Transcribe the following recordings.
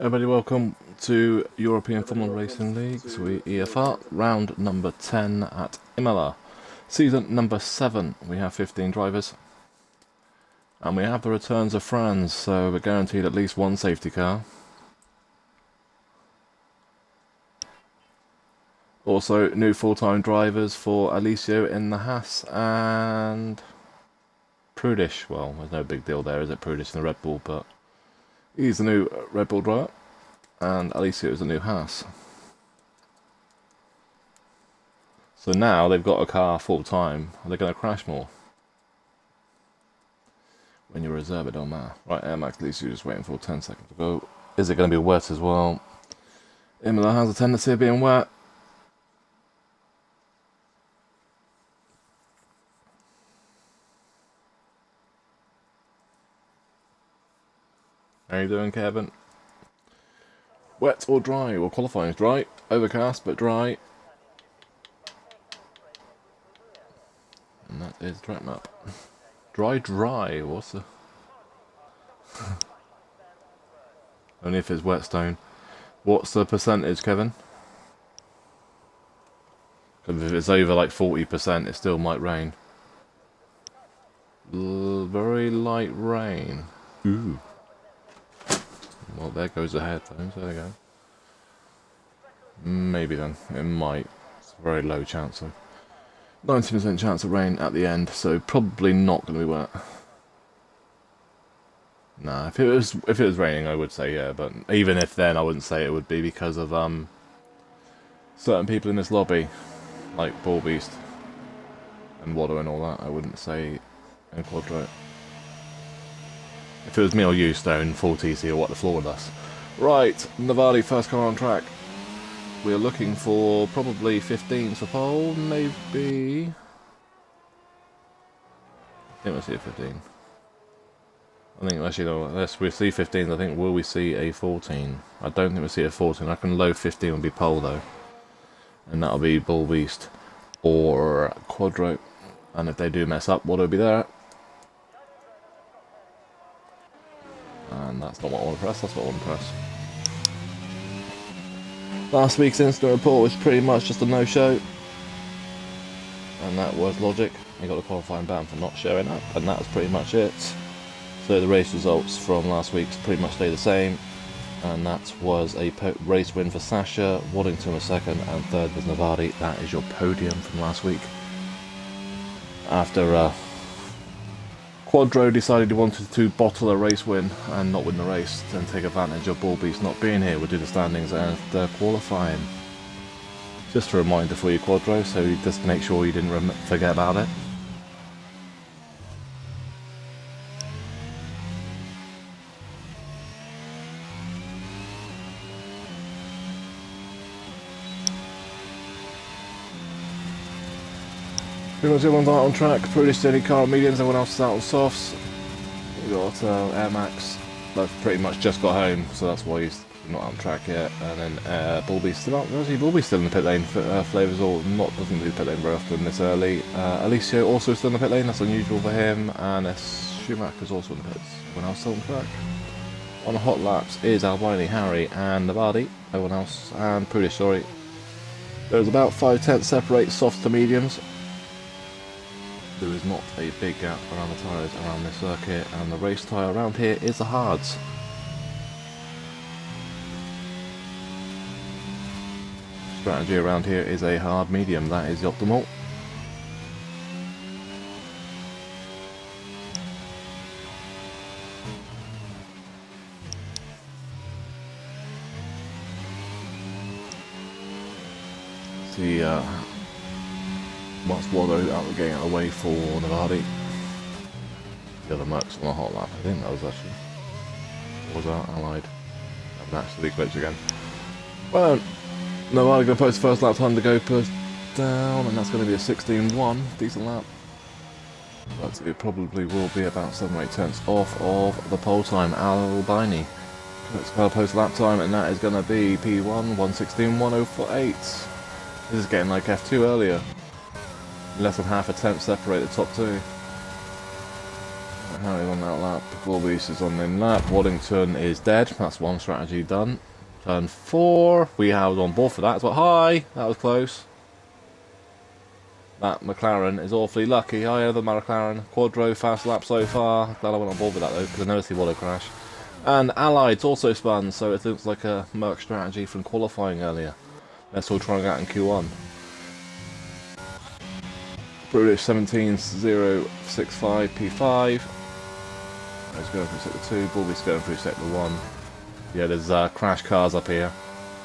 Everybody, welcome to European Formula Racing League, so we EFR, round number 10 at Imola. Season number 7, we have 15 drivers. And we have the returns of France, so we're guaranteed at least one safety car. Also, new full-time drivers for Alessio in the Haas and Prudish. Well, there's no big deal there, is it? Prudish in the Red Bull, but he's the new Red Bull driver. And Alessio is the new Haas. So now they've got a car full-time. Are they going to crash more? When you reserve it, don't matter. Right, Air Max Alessio just waiting for 10 seconds to go. Is it going to be wet as well? Imola has a tendency of being wet. How you doing, Kevin? Wet or dry? Well, qualifying is dry. Overcast, but dry. And that is track map. Dry. What's the... Only if it's wetstone. What's the percentage, Kevin? Because if it's over like 40%, it still might rain. Very light rain. Ooh. Well, there goes the headphones. There we go. Maybe then. It might. It's a very low chance though. 90% chance of rain at the end, so probably not going to be wet. Nah, if it was raining, I would say yeah, but even if then, I wouldn't say it would be because of certain people in this lobby, like Ball Beast and Water and all that. I wouldn't say in Quadro. If it was me or you, Stone, full TC or what the floor with us. Right, Navali, first car on track. We're looking for probably 15s for pole, maybe. I think we'll see a 15. I think actually, no, unless we see 15s, I think will we see a 14? I don't think we'll see a 14. I reckon low 15 will be pole though. And that'll be Bull Beast or Quadro. And if they do mess up, what will be there? And that's not what I want to press, that's what I want to press. Last week's incident report was pretty much just a no-show. And that was logic. He got a qualifying ban for not showing up, and that was pretty much it. So the race results from last week's pretty much stay the same. And that was a race win for Sasha, Waddington was second, and third was Navardi. That is your podium from last week. After Quadro decided he wanted to bottle a race win and not win the race, then take advantage of Ball Beast not being here. We'll do the standings and qualifying. Just a reminder for you, Quadro, so you just make sure you didn't forget about it. Pretty much everyone's out on track. Pretty steady car on mediums, everyone else is out on softs. We got Air Max. They've pretty much just got home, so that's why he's not on track yet. And then Bull Beast still out. Actually, Bull Beast still in the pit lane. Flavors all doesn't do pit lane very often this early. Alessio also still in the pit lane. That's unusual for him. And Schumacher's also in the pits. Everyone else still on track. On the hot laps is Albini, Harry, and Navardi. Everyone else and Prudish. Sorry. There's about 5/10 separate softs to mediums. There is not a big gap around the tyres around this circuit, and the race tyre around here is the hards. Strategy around here is a hard medium, that is the optimal. See, once Wallow out getting out of the way for Navardi. The other Mercs on the hot lap, I think that was actually. What was that? Allied. I'm actually glitch again. Well, Navardi going to post first lap time to go push down, and that's going to be a 16-1. Decent lap. But it probably will be about 7 or 8 tenths off of the pole time. Albini. Let's go post lap time, and that is going to be P1 1:16.108. This is getting like F2 earlier. Less than half a tenth separate the top two. Harry's on that lap. Bullbeast is on the lap. Waddington is dead. That's one strategy done. Turn 4. We have on board for that as well. Hi! That was close. That McLaren is awfully lucky. Hi, the McLaren. Quadro fast lap so far. Glad I went on board with that though, because I noticed he would crash. And Allied's also spun, so it looks like a Merc strategy from qualifying earlier. They're still trying out in Q1. British 17065 P5. He's going through sector 2. Bullbeast's going through sector 1. Yeah, there's crash cars up here.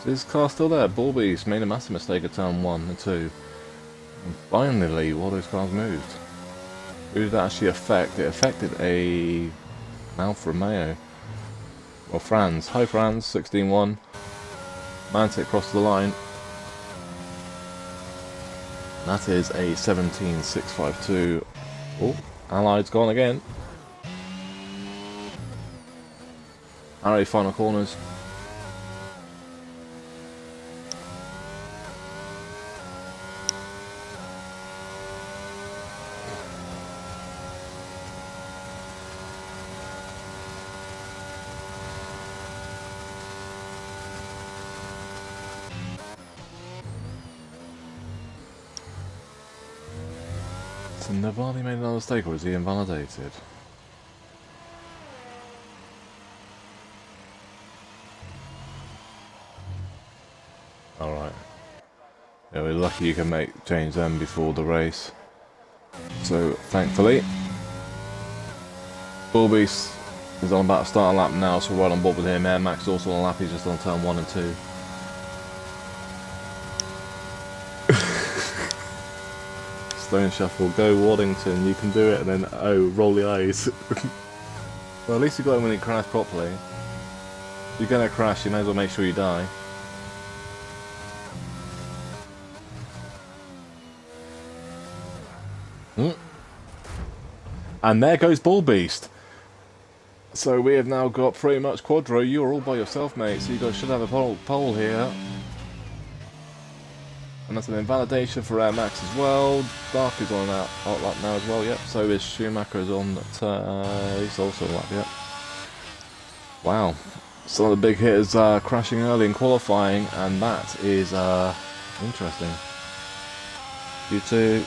So this car's still there. Bullbeast made a massive mistake at turn 1 and 2. And finally, all those cars moved. Who did that actually affect? It affected a Alfa Romeo. Well, Franz. Hi, Franz. 16-1. Mantic crossed the line. That is a 17.652. Oh, Allied's gone again. Harry, final corners. So Navani made another mistake, or is he invalidated? Alright. Yeah, we're lucky you can change them before the race. So, thankfully. Bullbeast is on about to start a lap now, so we're right on board with him. Air Max is also on a lap, he's just on turn 1 and 2. Stone Shuffle, go Waddington, you can do it, and then, oh, roll the eyes. Well, at least you got him when he crashed properly. If you're gonna crash, you may as well make sure you die. And there goes Bullbeast. So we have now got pretty much Quadro. You're all by yourself, mate, so you guys should have a pole here. And that's an invalidation for Air Max as well. Dark is on that lap now as well, yep. So is Schumacher is on that, he's also on lap, yep. Wow. Some of the big hitters crashing early in qualifying, and that is interesting. You two.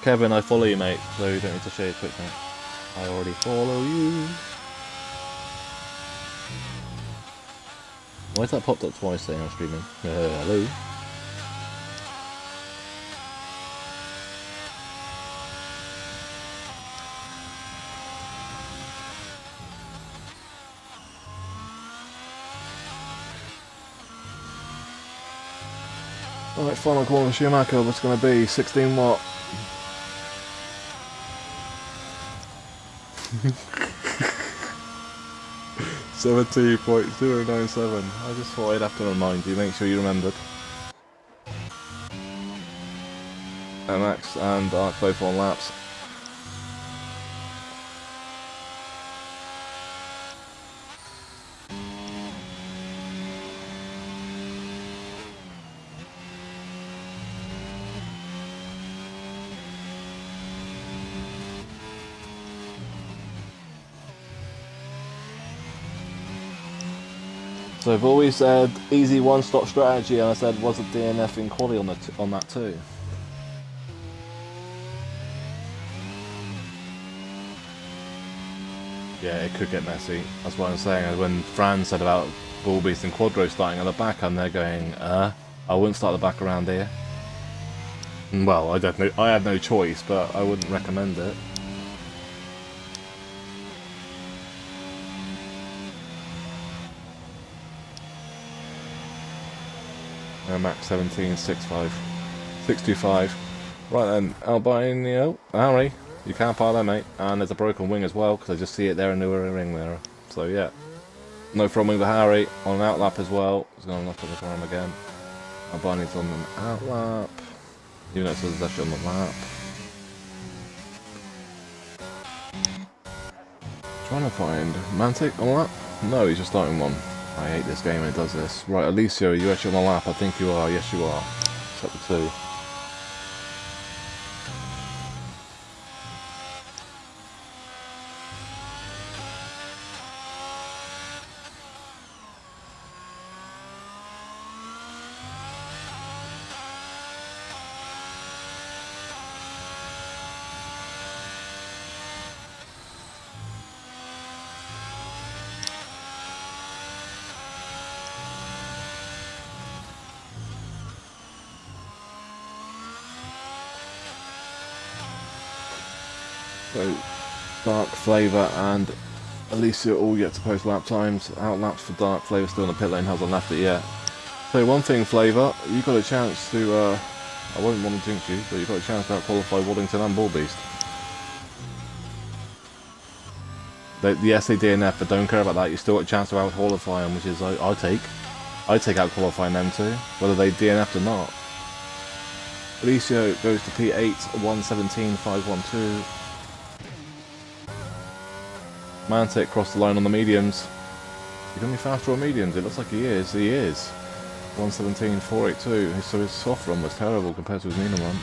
Kevin, I follow you, mate, so you don't need to share your quick, mate. I already follow you. Why is that popped up twice saying I'm streaming? Hello? Alright, final corner Schumacher, what's going to be? 16 watt. $70.097. I just thought I'd have to remind you, make sure you remembered. MX and Arc both on laps. So I've always said easy one-stop strategy, and I said was it DNF in quali on that too? Yeah, it could get messy. That's what I'm saying. When Fran said about Bullbeast and Quadro starting at the back, and they're going, I wouldn't start the back around here. Well, I had no choice, but I wouldn't recommend it. Max 17.625. Right then, Albino, Harry, you can't park there, mate. And there's a broken wing as well, because I just see it there in the ring mirror. So yeah, no front wing for Harry on an outlap as well. He's going left on the corner again. Albino's on an outlap. Even though it says it's actually on the lap. Trying to find Mantic on lap. No, he's just starting one. I hate this game when it does this. Right, Alicia, are you actually on the lap? I think you are. Yes, you are. Sector 2. So, Dark, Flavour and Alicia all yet to post lap times. Out laps for Dark, Flavour still in the pit lane, hasn't left it yet. So one thing, Flavour, you got a chance to, I won't want to jinx you, but you got a chance to out-qualify Waddington and Bullbeast. Yes, they DNF, but don't care about that. You still got a chance to out-qualify them, which is I take out-qualifying them too, whether they DNF'd or not. Alicia goes to P8, 117.512. Mantic crossed the line on the mediums. He's going to be faster on mediums. It looks like he is. He is. 117.482. So his soft run was terrible compared to his medium run.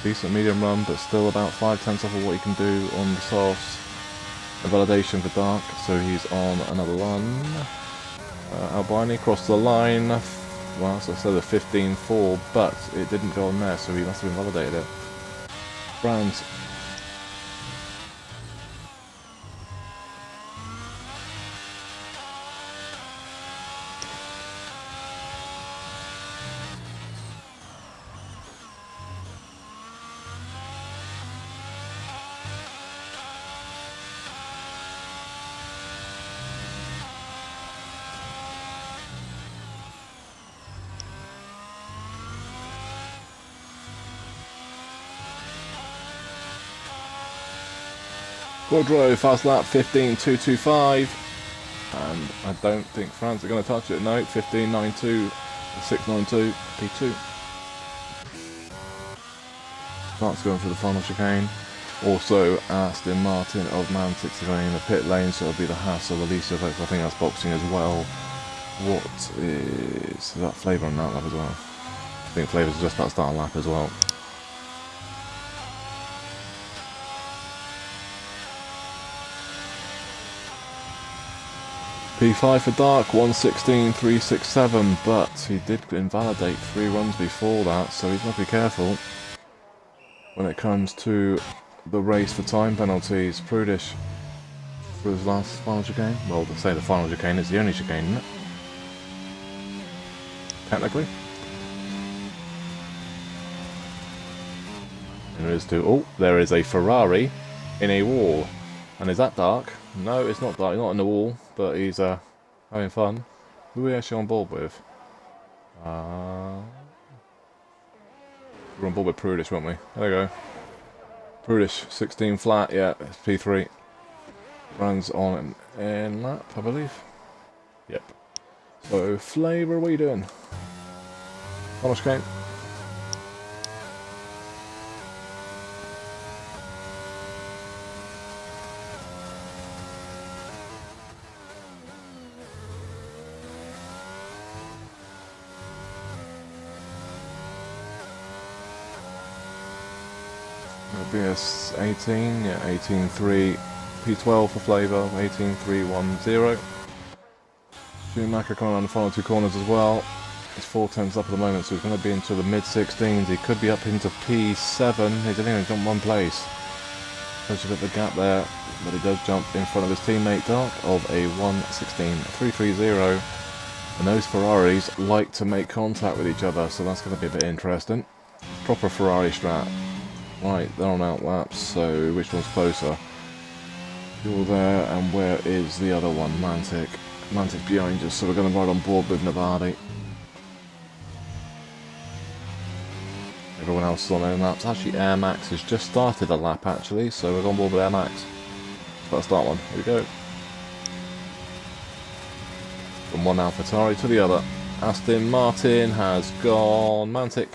Decent medium run, but still about 5/10 off of what he can do on the softs. A validation for Dark, so he's on another run. Albini crossed the line. Well, so I said a 15.4, but it didn't go on there, so he must have invalidated it. Brands. Quadro, fast lap 15.225, and I don't think France are going to touch it. No, 15.92, 6.92, P2. Mark's going for the final chicane. Also, Aston Martin of Mantic going in the pit lane, so it'll be the Hassel, Alicia, I think that's boxing as well. What is that Flavour on that lap as well? I think Flavour's just about to start a lap as well. P5 for Dark, 116.367, but he did invalidate 3 runs before that, so he's got to be careful when it comes to the race for time penalties. Prudish for his last final chicane. Well, to say the final chicane, it's the only chicane, isn't it? Technically. And there is two. Oh, there is a Ferrari in a wall. And is that Dark? No, it's not Dark. He's not in the wall, but he's having fun. Who are we actually on board with? We're on board with Prudish, weren't we? There we go. Prudish, 16 flat, yeah, it's P3. Runs on in lap, I believe. Yep. So, Flavour, what are you doing? Final chicane. BS 18, yeah, 18.3, P12 for Flavour, 18.310. Schumacher coming around the final 2 corners as well. He's 4/10 up at the moment, so he's going to be into the mid-16s. He could be up into P7. He's only going to jump 1 place. There's a bit of a gap there, but he does jump in front of his teammate Dark of a 116.330. And those Ferraris like to make contact with each other, so that's going to be a bit interesting. Proper Ferrari strat. Right, they're on out laps, so which one's closer? You're there, and where is the other one? Mantic. Mantic behind us, so we're going to ride on board with Navadi. Everyone else is on their laps. Actually, Air Max has just started a lap, actually, so we're on board with Air Max. Let's start one. Here we go. From one AlphaTauri to the other. Aston Martin has gone Mantic.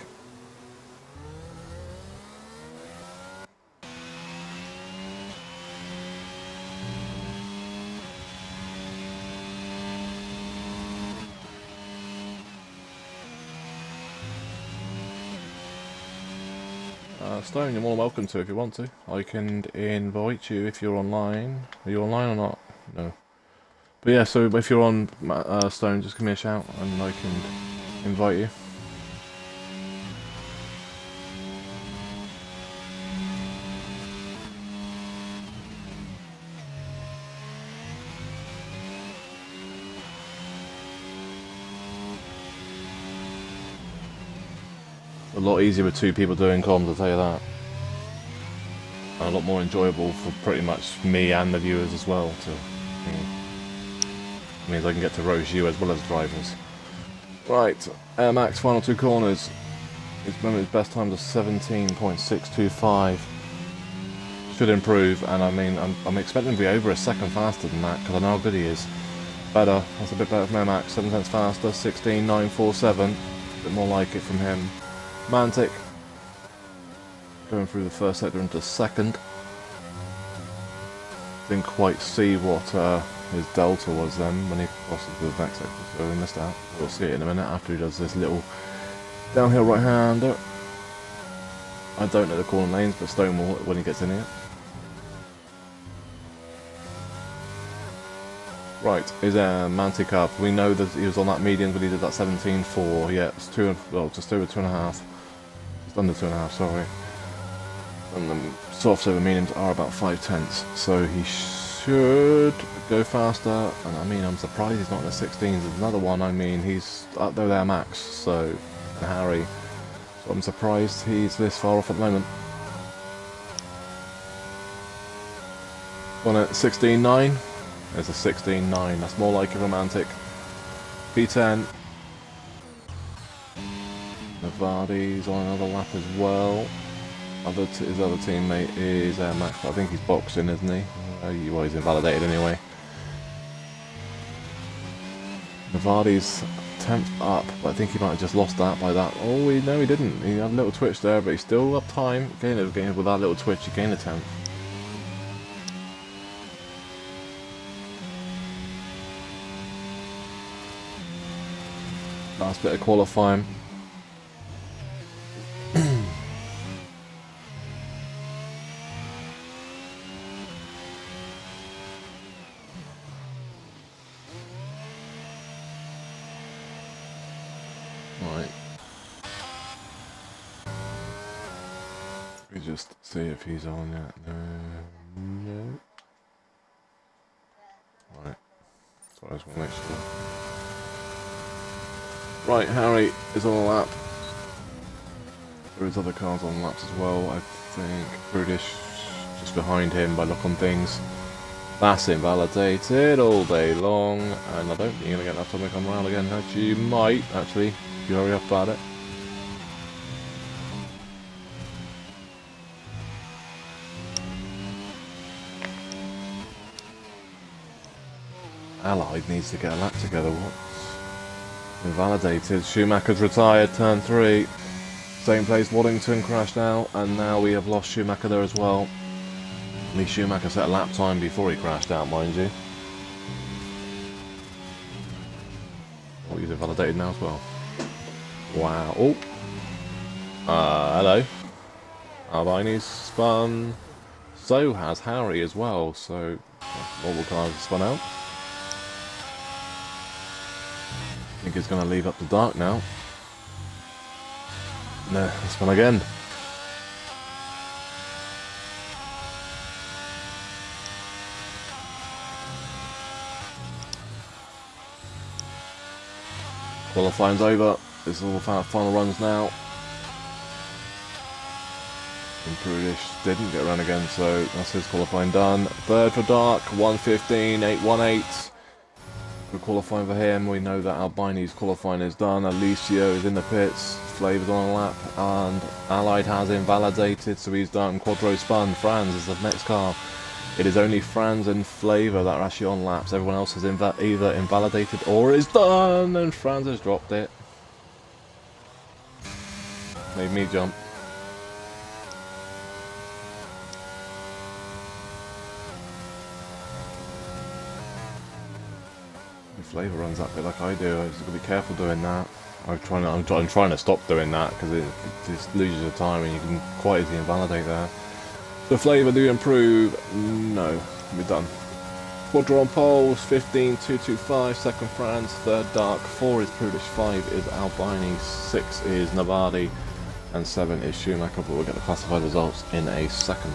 Stone, you're more than welcome to if you want to. I can invite you if you're online. Are you online or not? No. But yeah, so if you're on Stone, just give me a shout and I can invite you. A lot easier with 2 people doing comms, I'll tell you that. And a lot more enjoyable for pretty much me and the viewers as well. Means I can get to roast you as well as drivers. Right, Air Max final 2 corners. His moment's best time was 17.625. Should improve, and I mean, I'm expecting to be over a second faster than that because I know how good he is. Better, that's a bit better from Air Max. 7 tenths faster, 16.947. A bit more like it from him. Mantic going through the first sector into second. Didn't quite see what his delta was then when he crossed the next sector, so we missed out. We'll see it in a minute after he does this little downhill right-hander. I don't know the corner lanes, but Stone will when he gets in here. Right, is Mantic up? We know that he was on that median, but he did that 17.4. Yeah, it's just over 2.5. Just under 2.5, sorry. And the softs over mediums are about 5 tenths, so he should go faster. And I mean, I'm surprised he's not in the 16s. There's another one. I mean, he's up there with Air Max, so Harry. So I'm surprised he's this far off at the moment. On at 16.9. There's a 16.9. That's more like a romantic. P10. Navadi's on another lap as well. His other teammate is Max, but I think he's boxing, isn't he? Well, he's invalidated anyway. Navadi's 10th up, but I think he might have just lost that by that. Oh, no, he didn't. He had a little twitch there, but he's still up time. Again, with that little twitch, he gained a 10th. Last bit of qualifying. Right. Let me just see if he's on yet. No. Right. So I just want to make sure. Right, Harry is on a lap. There is other cars on laps as well. I think Brutish just behind him by look on things. That's invalidated all day long, and I don't think you're going to get enough time to come around again. Actually, you might, actually, if you hurry up about it. Allied needs to get a lap together. What's invalidated? Schumacher's retired, turn 3. Same place, Waddington crashed out, and now we have lost Schumacher there as well. At least Schumacher set a lap time before he crashed out, mind you. Oh, he's invalidated now as well. Wow. Oh. Hello. Albini's spun. So has Harry as well, so multiple cars have spun out. I think it's going to leave up to dark now. No, it's spun again. Qualifying's over. This is all the final runs now. And Brutish didn't get run again, so that's his qualifying done. Third for Dark, 1:15.818. Good qualifying for him. We know that Albini's qualifying is done. Alicio is in the pits. Flavor's on a lap, and Allied has invalidated, so he's done. Quadro spun. Franz is the next car. It is only Franz and Flavor that are actually on laps. Everyone else has either invalidated or is done, and Franz has dropped it. Made me jump. If Flavor runs that bit like I do, I just got to be careful doing that. I'm trying to stop doing that because it just loses your time and you can quite easily invalidate there. The flavour do improve? No, we're done. Quadra on poles, 15.225, second France, third Dark, 4 is Prudish, 5 is Albini, 6 is Navadi, and 7 is Schumacher, but we'll get the classified results in a second.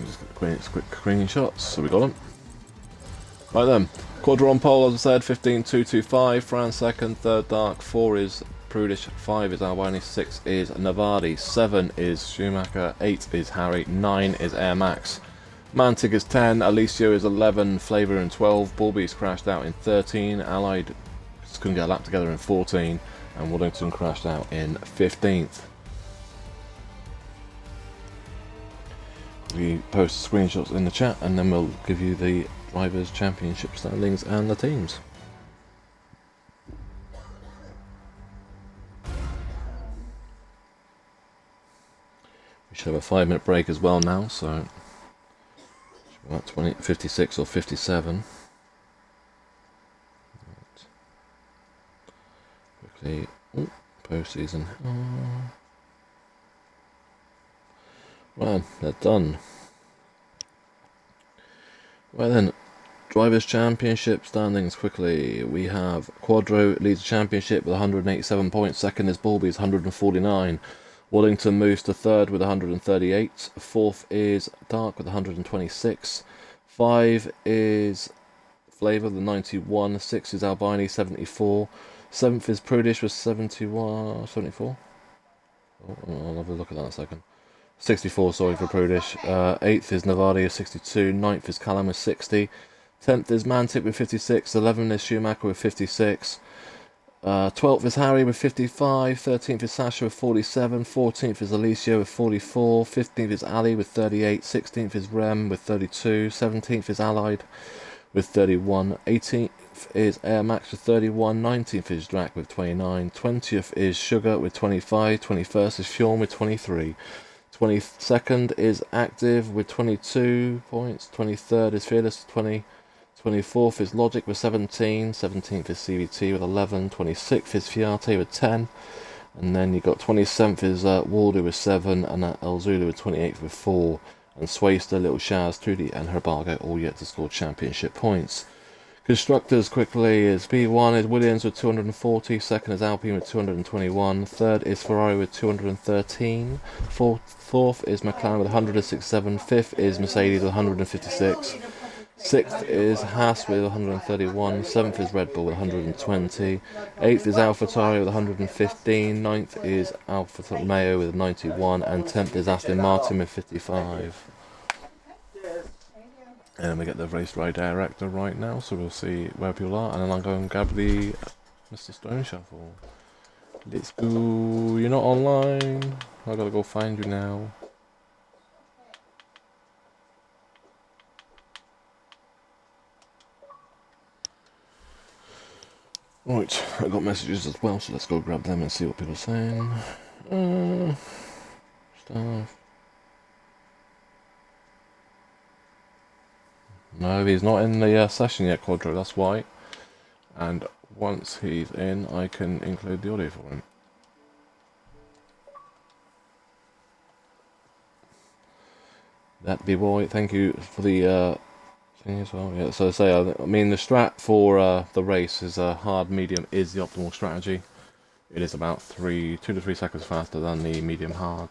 Just get the quick screenshots, so we got them. Right then, Quadra on pole, as I said, 15.225, France second, third Dark, 4 is Prudish, 5 is Albini, 6 is Navadi, 7 is Schumacher, 8 is Harry, 9 is Air Max. Mantic is 10, Alicio is 11, Flavour in 12, Bulby's crashed out in 13, Allied just couldn't get a lap together in 14, and Woodington crashed out in 15th. We post screenshots in the chat and then we'll give you the Drivers' Championship standings and the teams. We should have a 5-minute break as well now, so about 56 or 57. Quickly, post-season. Well, they're done. Well then, Drivers' Championship standings quickly. We have Quadro leads the championship with 187 points. Second is Bulby's 149. Woodington moves to third with 138. Fourth is Dark with 126. 5 is Flavour with 91. 6 is Albini 74. 7th is Prudish with 74. I'll have a look at that in a second. 64, sorry, for Prudish. 8th is Navadi with 62. 9th is Callum with 60. 10th is Mantic with 56. 11th is Schumacher with 56. 12th is Harry with 55. 13th is Sasha with 47. 14th is Alicia with 44. 15th is Ali with 38. 16th is Rem with 32. 17th is Allied with 31. 18th is Air Max with 31. 19th is Drac with 29. 20th is Sugar with 25. 21st is Fjorn with 23. 22nd is Active with 22 points. 23rd is Fearless with 20. 24th is Logic with 17. 17th is CVT with 11. 26th is Fiate with 10. And then you got 27th is Waldo with 7. And El Zulu with 28th with 4. And Swayster, Little Shaz, Trudy and Herbago all yet to score championship points. Constructors quickly is P1 is Williams with 240, second is Alpine with 221, third is Ferrari with 213, fourth is McLaren with 167, fifth is Mercedes with 156, sixth is Haas with 131, seventh is Red Bull with 120, eighth is AlphaTauri with 115, ninth is Alfa Romeo with 91, and 10th is Aston Martin with 55. And we get the race ride director right now, so we'll see where people are, and then I'll go and grab the Mr. Stone Shuffle. Let's go. You're not online. I gotta go find you now. Right, I got messages as well, so let's go grab them and see what people are saying. Stuff. No, he's not in the session yet, Quadro, that's why. And once he's in, I can include the audio for him. That B-boy, thank you for the thing as well. Yeah, so I mean, the strat for the race is hard medium is the optimal strategy. It is about 2 to 3 seconds faster than the medium hard.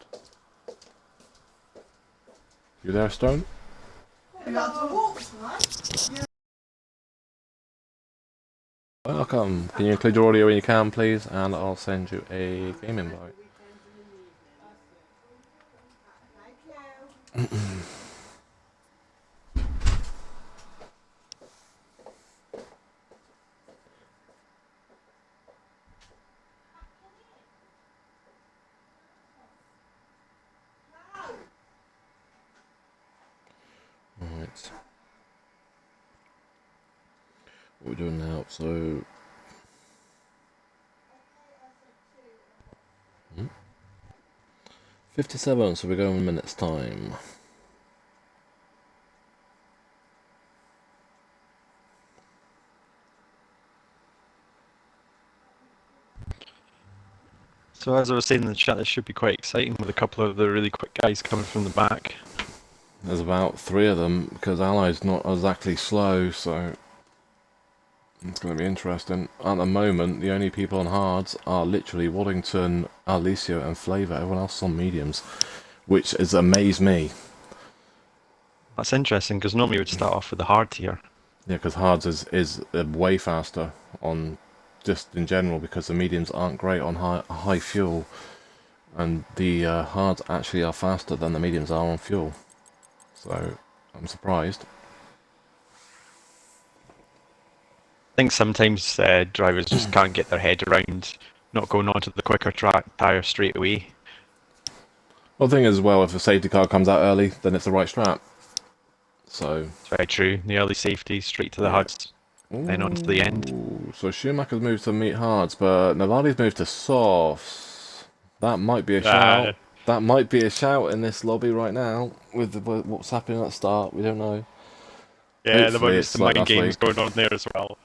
You there, Stone? Welcome. Can you include your audio when you can, please? And I'll send you a game invite. Right. What we're doing now, so... 57, so we're going in a minute's time. So as I was saying in the chat, this should be quite exciting with a couple of the really quick guys coming from the back. There's about 3 of them, because Allied's not exactly slow, so it's going to be interesting. At the moment, the only people on hards are literally Waddington, Alicio and Flavour. Everyone else is on mediums, which has amazed me. That's interesting, because normally we would start off with the hard tier. Yeah, because hards is way faster on just in general, because the mediums aren't great on high fuel, and the hards actually are faster than the mediums are on fuel. So I'm surprised. I think sometimes drivers just can't get their head around not going onto the quicker track tyre straight away. Well, the thing is, well, if a safety car comes out early, then it's the right strap. So It's very true. The early safety, straight to the HUDs, then on to the end. So Schumacher's moved to meet hards, but Navali's moved to softs. That might be a shout. That might be a shout in this lobby right now with what's happening at the start. We don't know. Yeah, Hopefully there might be some mind games going on there as well.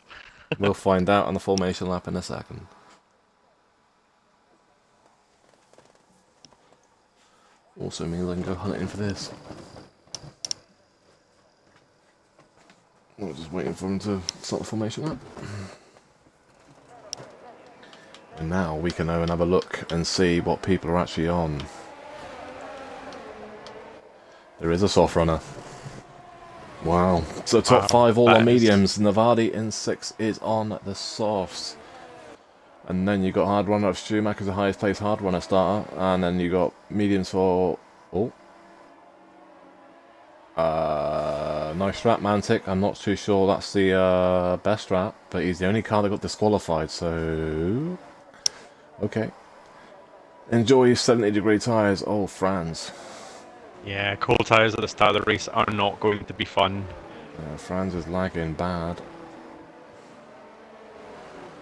We'll find out on the formation lap in a second. Also means I can go hunting for this. We're just waiting for him to start the formation up. And now we can go and have a look and see what people are actually on. There is a soft runner. Wow. So top 5 all on mediums. Navadi in 6 is on the softs. And then you got hard runner of Schumacher's the highest placed hard runner starter. And then you got mediums for... Oh. Nice strap, Mantic. I'm not too sure that's the best strap. But he's the only car that got disqualified, so... Okay. Enjoy your 70-degree tyres. Oh, Franz. Yeah, cold tyres at the start of the race are not going to be fun. Franz is lagging bad.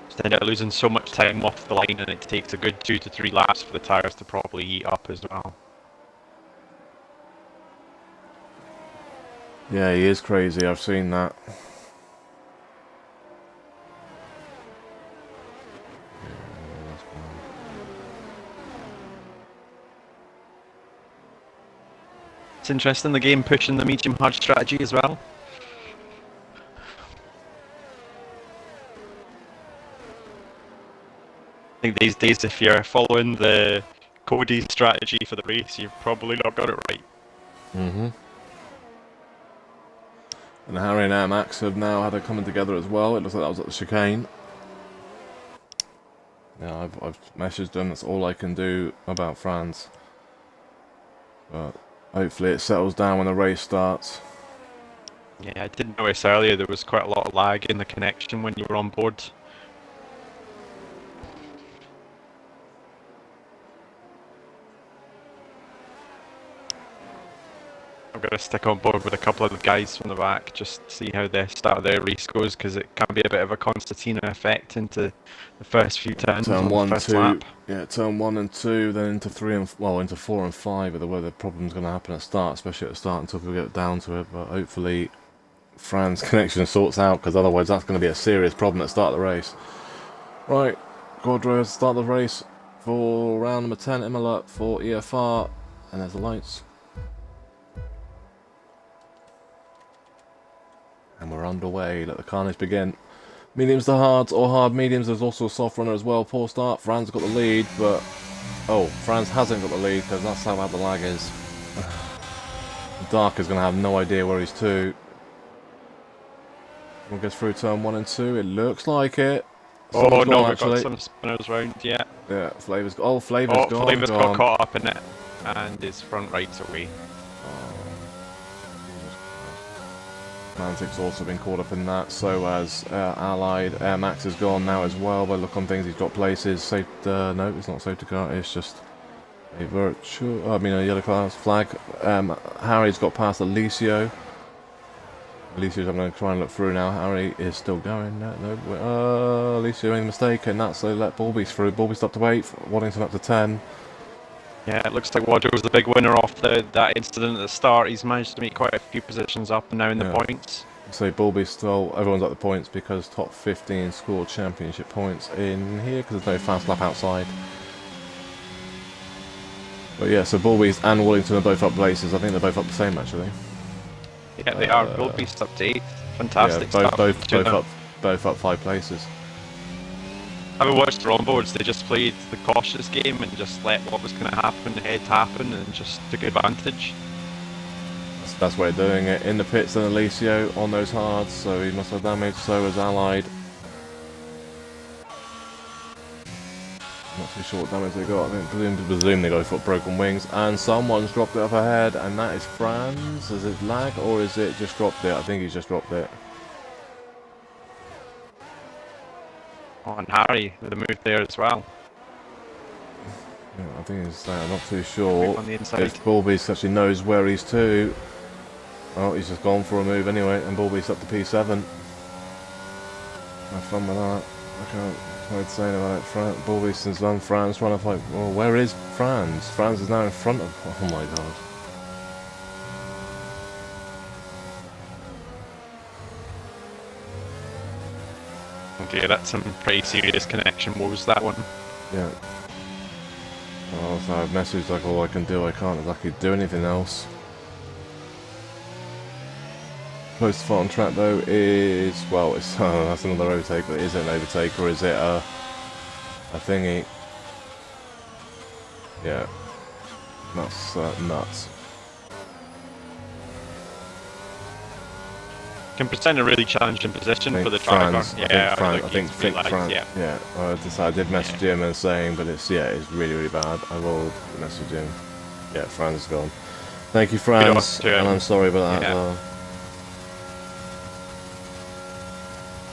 Just end up losing so much time off the line, and it takes a good 2 to 3 laps for the tyres to properly heat up as well. Yeah, he is crazy. I've seen that. It's interesting, the game pushing the medium hard strategy as well. I think these days, if you're following the Cody strategy for the race, you've probably not got it right. Mm-hmm. And Harry and Air Max have now had it coming together as well. It looks like that was at the chicane. Yeah, I've messaged them. That's all I can do about France. But hopefully it settles down when the race starts. Yeah, I did notice earlier there was quite a lot of lag in the connection when you were on board. I'm going to stick on board with a couple of the guys from the back, just to see how the start of their race goes, because it can be a bit of a concertina effect into the first few turns turn on 1, the first 2, lap. yeah, turn 1 and 2, then into 3 and into 4 and 5 are where the problem's going to happen at start, especially at the start until we get down to it. But hopefully, Fran's connection sorts out, because otherwise that's going to be a serious problem at the start of the race. Right, Quadro start the race for round number 10, Imola for EFR, and there's the lights. And we're underway. Let the carnage begin. Mediums to hards or hard mediums. There's also a soft runner as well. Poor start. Fran's got the lead, but... Oh, Franz hasn't got the lead because that's how bad the lag is. Dark is going to have no idea where he's to. We'll get through turn 1 and 2. It looks like it. Oh no, we've got some spinners round, yeah. Yeah, Flavor's... Oh, Flavor's gone. Flavor's got caught up in it and his front right's away. Mantic's also been caught up in that, so has Allied. Air Max is gone now as well. By look on things, he's got places. No, it's not safety car, it's just a virtual. I mean, a yellow class flag. Harry's got past Alicio. Alicio's going to try and look through now. Harry is still going. No, Alicio made a mistake, and that's so let Bulby through. Bulby's up to 8th, Waddington up to 10. Yeah, it looks like Waddle was the big winner off that incident at the start. He's managed to make quite a few positions up and now in the points. So Bulby still, everyone's at the points because top 15 scored championship points in here because there's no fast lap outside. But yeah, so Bulby's and Wallington are both up places. I think they're both up the same actually. Yeah, they are. Bulby's up to 8th. Fantastic yeah, stuff. both up 5 places. Having watched their onboards, they just played the cautious game and just let what was going to happen ahead happen and just took advantage. That's the best way of doing it. In the pits then Alicio on those hards, so he must have damage, so has Allied. Not too sure what damage they got. I presume they got broken wings. And someone's dropped it up ahead, and that is Franz. Is it lag or is it just dropped it? I think he's just dropped it. Oh, and Harry with a move there as well. Yeah, I think he's there. I'm not too sure on the inside. if Bulby's actually knows where he's to. Oh, he's just gone for a move anyway, and Bulby's up to P7. Have fun with that. I can't say about it. Bulby's since done Franz trying to fight. Well, where is Franz? Franz is now in front of. Oh my god. Okay, that's some pretty serious connection woes, that one. Yeah. Oh, so I've messaged like all I can do. I can't exactly do anything else. Close to far on track though is, well, it's that's another overtake, but is it an overtake or is it a thingy? Yeah. That's nuts. Can present a really challenging position for the driver. I think Franz. Yeah. I did message him and saying, but it's really really bad. I will message him. Yeah, Franz is gone. Thank you, Franz, and I'm sorry about that.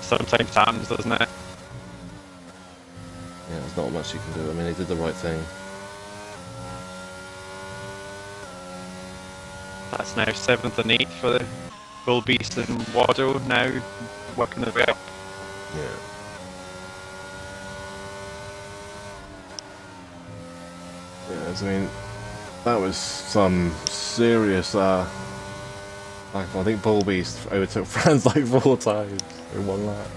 Sometimes happens, doesn't it? Yeah, there's not much you can do. I mean, he did the right thing. That's now 7th and 8th for the Bull Beast and Waddle now working their way up. Yeah. Yes, I mean, that was some serious. I think Bull Beast overtook Franz like 4 times in one lap.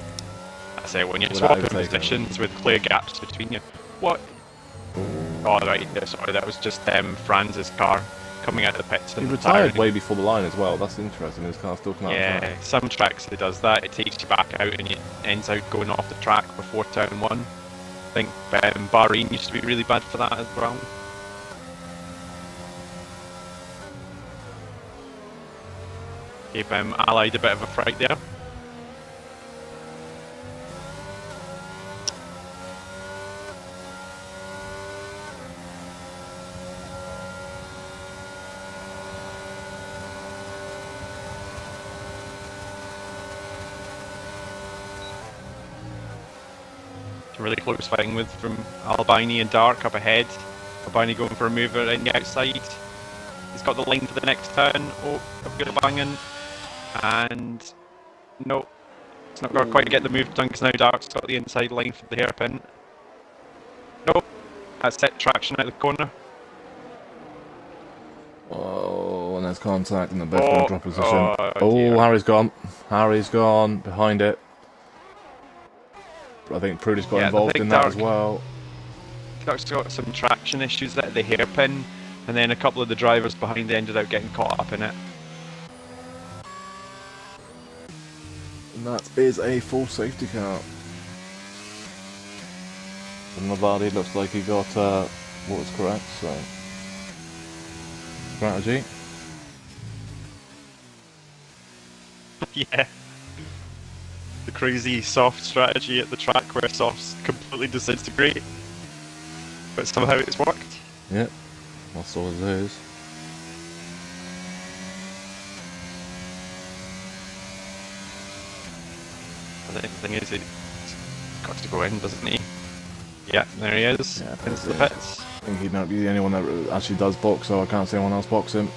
I say when you're swapping positions with clear gaps between you. What? Ooh. Oh right, sorry, that was just Franz's car coming out of the pits. He retired way before the line as well. That's interesting. His car's still coming out. Yeah, some tracks it does that. It takes you back out and it ends out going off the track before turn 1. I think Bahrain used to be really bad for that as well. Gave Allied a bit of a fright there. Really close fighting with from Albini and Dark up ahead. Albini going for a move around the outside. He's got the line for the next turn. Oh, a bit of banging. And no, it's not going to quite get the move done because now Dark's got the inside line for the hairpin. No, that's set traction out of the corner. Oh, and there's contact in the both drop position. Oh, Harry's gone. Harry's gone behind it. I think Prudy's got involved in that as well. Dark's got some traction issues at the hairpin, and then a couple of the drivers behind ended up getting caught up in it. And that is a full safety car. And Navadi looks like he got what was correct, so strategy. Yeah. The crazy soft strategy at the track where softs completely disintegrate, but somehow it's worked. Yep, that's all it is. I think the thing is, he's got to go in, doesn't he? Yeah, there he is. Yeah, into the pits. I think he might be the only one that actually does box, so I can't see anyone else box him.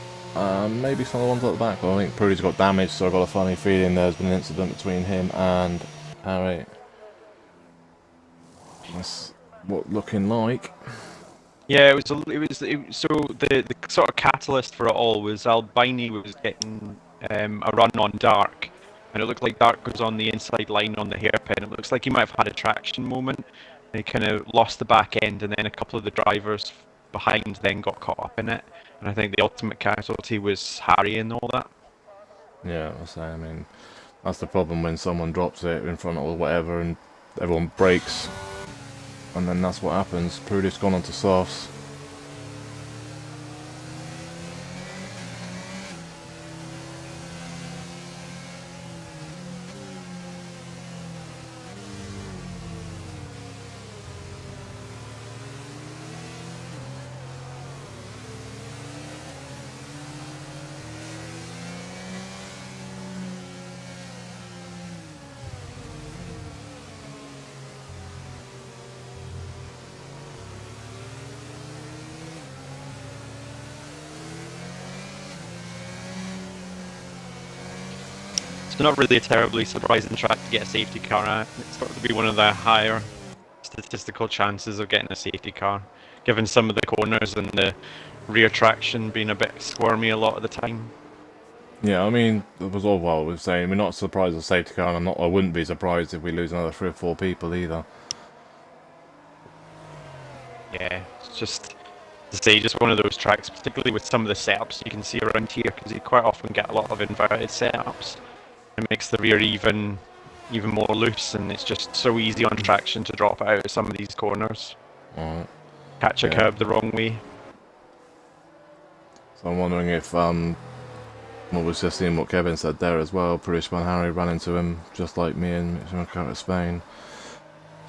Maybe some of the ones at the back. Well, I think Prudy's got damaged, so I've got a funny feeling there's been an incident between him and Harry. That's what looking like. Yeah, so the sort of catalyst for it all was Albini was getting a run on Dark, and it looked like Dark was on the inside line on the hairpin. It looks like he might have had a traction moment. And he kind of lost the back end, and then a couple of the drivers behind then got caught up in it. And I think the ultimate casualty was Harry and all that. Yeah, I say. I mean, that's the problem when someone drops it in front or whatever, and everyone breaks, and then that's what happens. Prudish gone onto softs. It's not really a terribly surprising track to get a safety car at. It's got to be one of the higher statistical chances of getting a safety car, given some of the corners and the rear traction being a bit squirmy a lot of the time. Yeah, I mean, it was all what we were saying. We're not surprised with safety car, and I wouldn't be surprised if we lose another 3 or 4 people either. Yeah, it's just to say, just one of those tracks, particularly with some of the setups you can see around here, because you quite often get a lot of inverted setups. It makes the rear even more loose, and it's just so easy on traction to drop out of some of these corners. Alright. Catch a curb the wrong way. So I'm wondering if, well, we've just seen what Kevin said there as well. Prudish and Harry ran into him, just like me and Mitchell at Spain.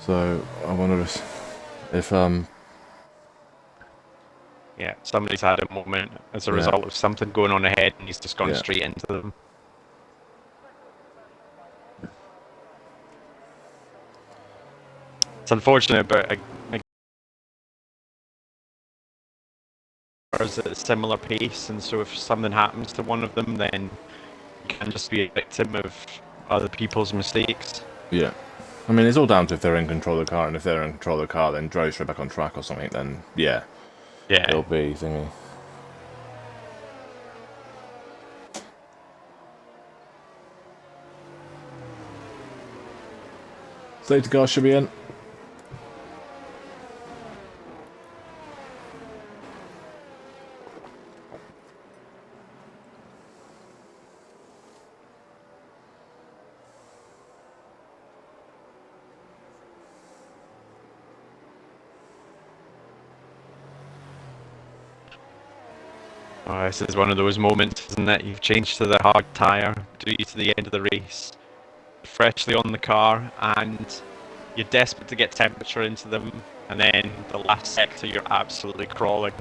So I wonder if yeah, somebody's had a moment as a result of something going on ahead, and he's just gone straight into them. It's unfortunate, but at a similar pace, and so if something happens to one of them, then you can just be a victim of other people's mistakes. Yeah. I mean, it's all down to if they're in control of the car, and if they're in control of the car, then drove straight back on track or something, then yeah. It'll be thingy. Safety car should be in. Oh, this is one of those moments, isn't it? You've changed to the hard tyre due to the end of the race, freshly on the car, and you're desperate to get temperature into them, and then the last sector you're absolutely crawling.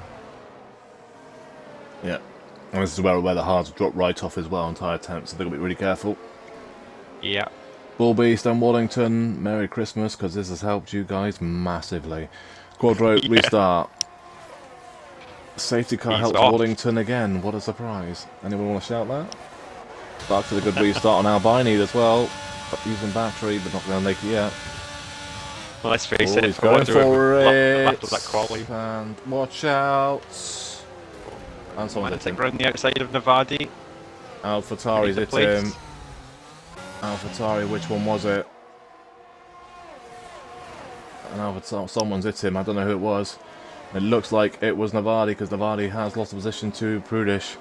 Yeah. And this is where the hards drop right off as well on tyre temps, so they've got to be really careful. Yeah. Bullbeast and Wallington, Merry Christmas, because this has helped you guys massively. Quadro restart. Safety car helps Wallington again. What a surprise. Anyone want to shout that? Back to the good restart on Albini as well. Using battery, but not going to make it yet. Well, let's face it. He's going for it. That and watch out. And someone's hit him. Around the outside of Navadi. AlphaTauri's hit him. AlphaTauri, which one was it? And someone's hit him. I don't know who it was. It looks like it was Navadi, because Navadi has lost the position to Prudish.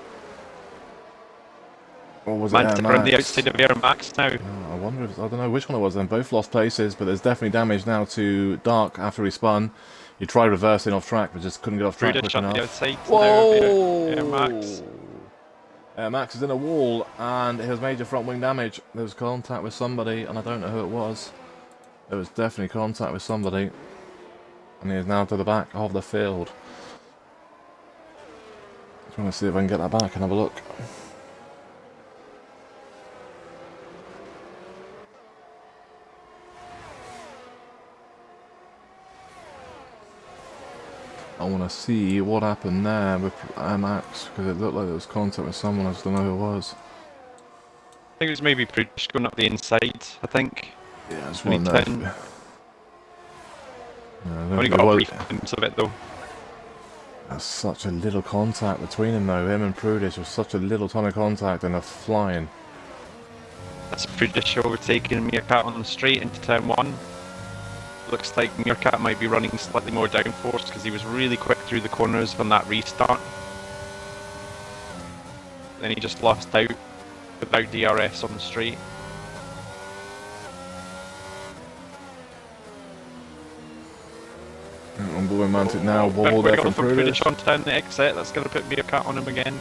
Or was it Air Max? Around the outside of Air Max now. I wonder if, I don't know which one it was then. Both lost places, but there's definitely damage now to Dark after he spun. He tried reversing off track, but just couldn't get off track quick enough. The outside. Whoa! Air Max. Air Max is in a wall, and it has major front wing damage. There was contact with somebody, and I don't know who it was. There was definitely contact with somebody. And he is now to the back of the field. I'm trying to see if I can get that back and have a look. I want to see what happened there with Max, because it looked like there was contact with someone. I just don't know who it was. I think it was maybe Prudish going up the inside, I think. Yeah, I just want to know. Only got a brief glimpse of it though. That's such a little contact between them though. Him and Prudish was such a little ton of contact and they're flying. That's Prudish overtaking Meerkat on the straight into turn 1. Looks like Meerkat might be running slightly more downforce because he was really quick through the corners on that restart. Then he just lost out without DRS on the straight. I'm going mounted now. Wobble there from Prudish. On turn the exit. That's going to put Meerkat on him again.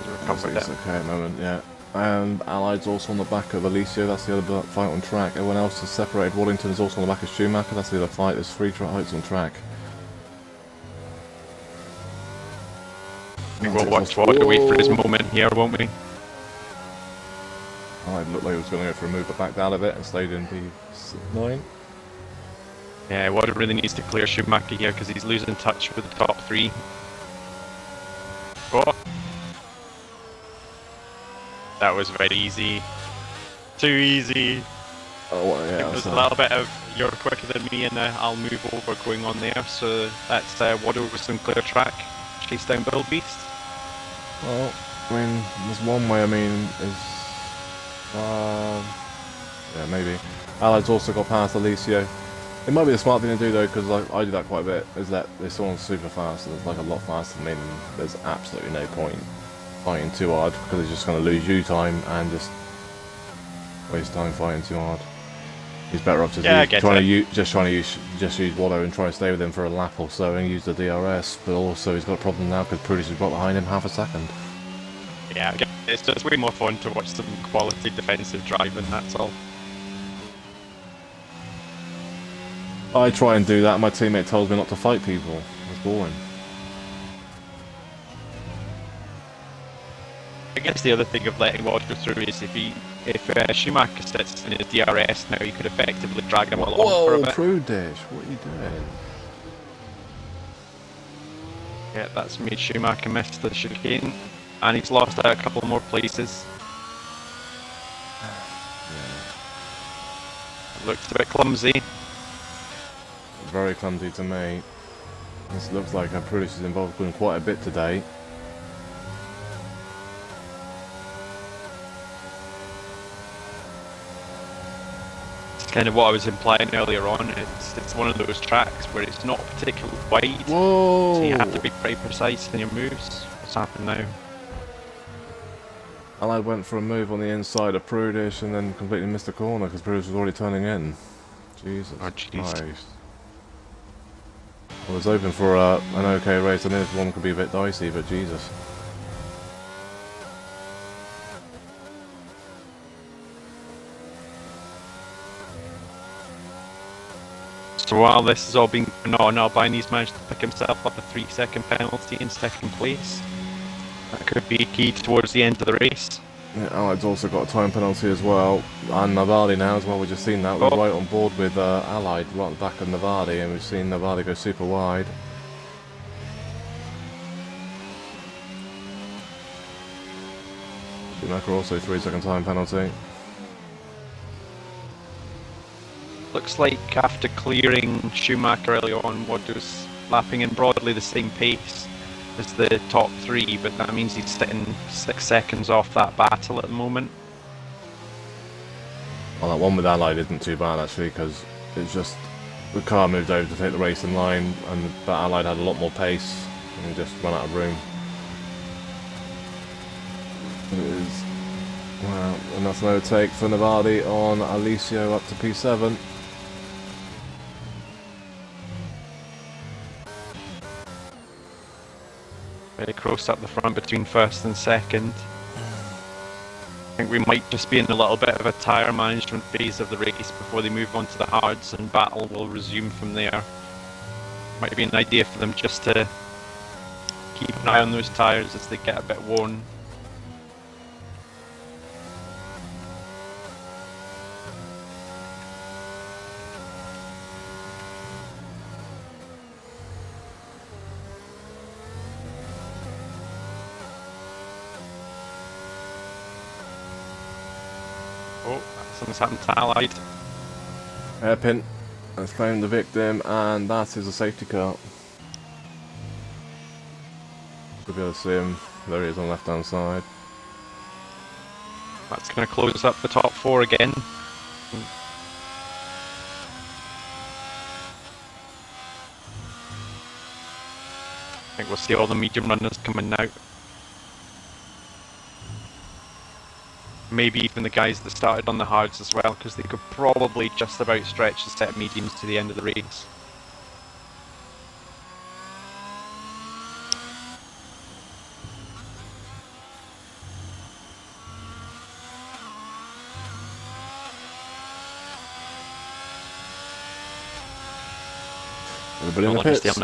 It's okay at the moment, yeah. And Allied's also on the back of Alicio, that's the other fight on track. Everyone else is separated. Waddington is also on the back of Schumacher, that's the other fight. There's 3 fights on track. We will watch Wad to wait for his moment here, won't we? Allied looked like he was going to go for a move, but backed out of it and stayed in P9. Yeah, Wad really needs to clear Schumacher here because he's losing touch with the top 3. Oh. That was very easy. Too easy. Oh, well, yeah. There's a little bit of you're quicker than me and I'll move over going on there. So that's Waddle with some clear track. Chase down Build Beast. Well, I mean, there's one way, I mean, is... yeah, maybe. Allied's also got past Alicio. It might be a smart thing to do though, because like, I do that quite a bit, is that if someone's super fast, and it's like a lot faster than me, then there's absolutely no point fighting too hard because it's just going to lose you time and just waste time fighting too hard. He's better off just trying to use Wallow and try and stay with him for a lap or so and use the DRS. But also he's got a problem now because Prudish has got behind him half a second. Yeah, it's just way more fun to watch some quality defensive driving. That's all. I try and do that. My teammate tells me not to fight people. It's boring. I guess the other thing of letting Wad go through is if Schumacher sits in his DRS now, you could effectively drag him along for a bit. Prudish, what are you doing? Yeah, that's made Schumacher miss the chicane, and he's lost out a couple more places. Yeah. Looks a bit clumsy. Very clumsy to me. This looks like Prudish is involved in quite a bit today. Kind of what I was implying earlier on. It's one of those tracks where it's not particularly wide. Whoa! So you have to be pretty precise in your moves. What's happened now? Allied went for a move on the inside of Prudish and then completely missed the corner because Prudish was already turning in. Jesus Christ. I was hoping for an okay race. I knew this one could be a bit dicey, but Jesus. So while this has all been going on, Albini's managed to pick himself up a 3-second penalty in second place. That could be key towards the end of the race. Yeah, Allied's also got a time penalty as well, and Navali now as well. We've just seen that. We're right on board with Allied, right at the back of Navali, and we've seen Navali go super wide. Schumacher also 3-second time penalty. Looks like after clearing Schumacher early on, Wad was lapping in broadly the same pace as the top 3, but that means he's sitting 6 seconds off that battle at the moment. Well, that one with Allied isn't too bad actually, because it's just the car moved over to take the race in line, and that Allied had a lot more pace and he just ran out of room. It is, well, and that's an overtake for Navali on Alicio up to P7. Very close up the front between first and second. I think we might just be in a little bit of a tyre management phase of the race before they move on to the hards, and battle will resume from there. Might be an idea for them just to keep an eye on those tyres as they get a bit worn. Oh, something's happened to Allied. Hairpin has claimed the victim, and that is a safety car. Should be able to see him. There he is on the left-hand side. That's going to close up the top 4 again. I think we'll see all the medium runners coming now. Maybe even the guys that started on the hards as well, because they could probably just about stretch the set of mediums to the end of the race. Everybody in Well, the honestly, pits. I'm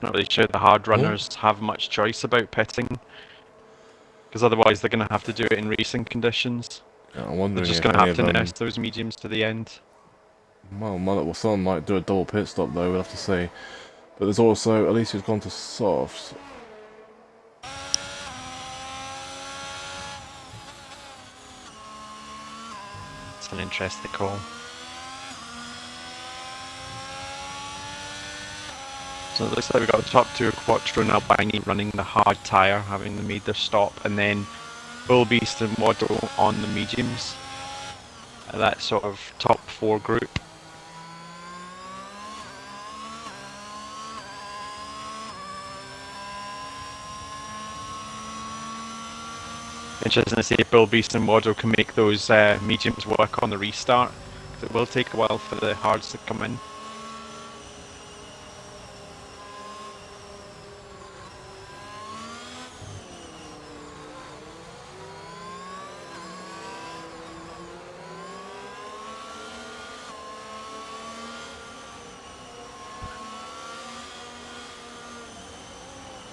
not really sure the hard runners have much choice about pitting, because otherwise they're going to have to do it in racing conditions. Yeah, I'm They're wondering just if going to any have of to them... nurse those mediums to the end. Well, someone might do a double pit stop though, we'll have to see. But there's also, at least he's gone to softs. It's an interesting call. So it looks like we've got the top 2 Quattro and Albini running the hard tyre, having made their stop, and then Bull Beast and Waddle on the mediums. That sort of top 4 group. Interesting to see if Bull Beast and Waddle can make those mediums work on the restart, because it will take a while for the hards to come in.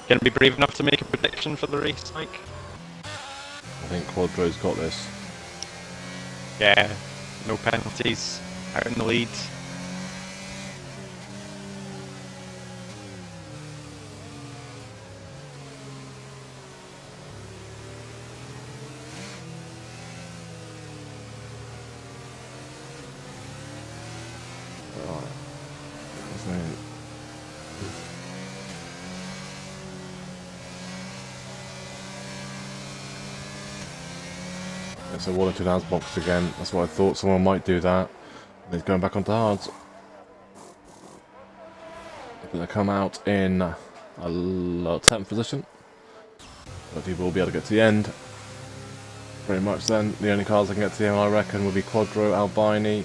Gonna be brave enough to make a prediction for the race, Mike? I think Quadro's got this. Yeah, no penalties, out in the lead. So Wallington has boxed again. That's what I thought. Someone might do that. He's going back onto hards. They're going to come out in a 10th position. But he will be able to get to the end. Pretty much then. The only cars that can get to the end, I reckon, will be Quadro, Albini,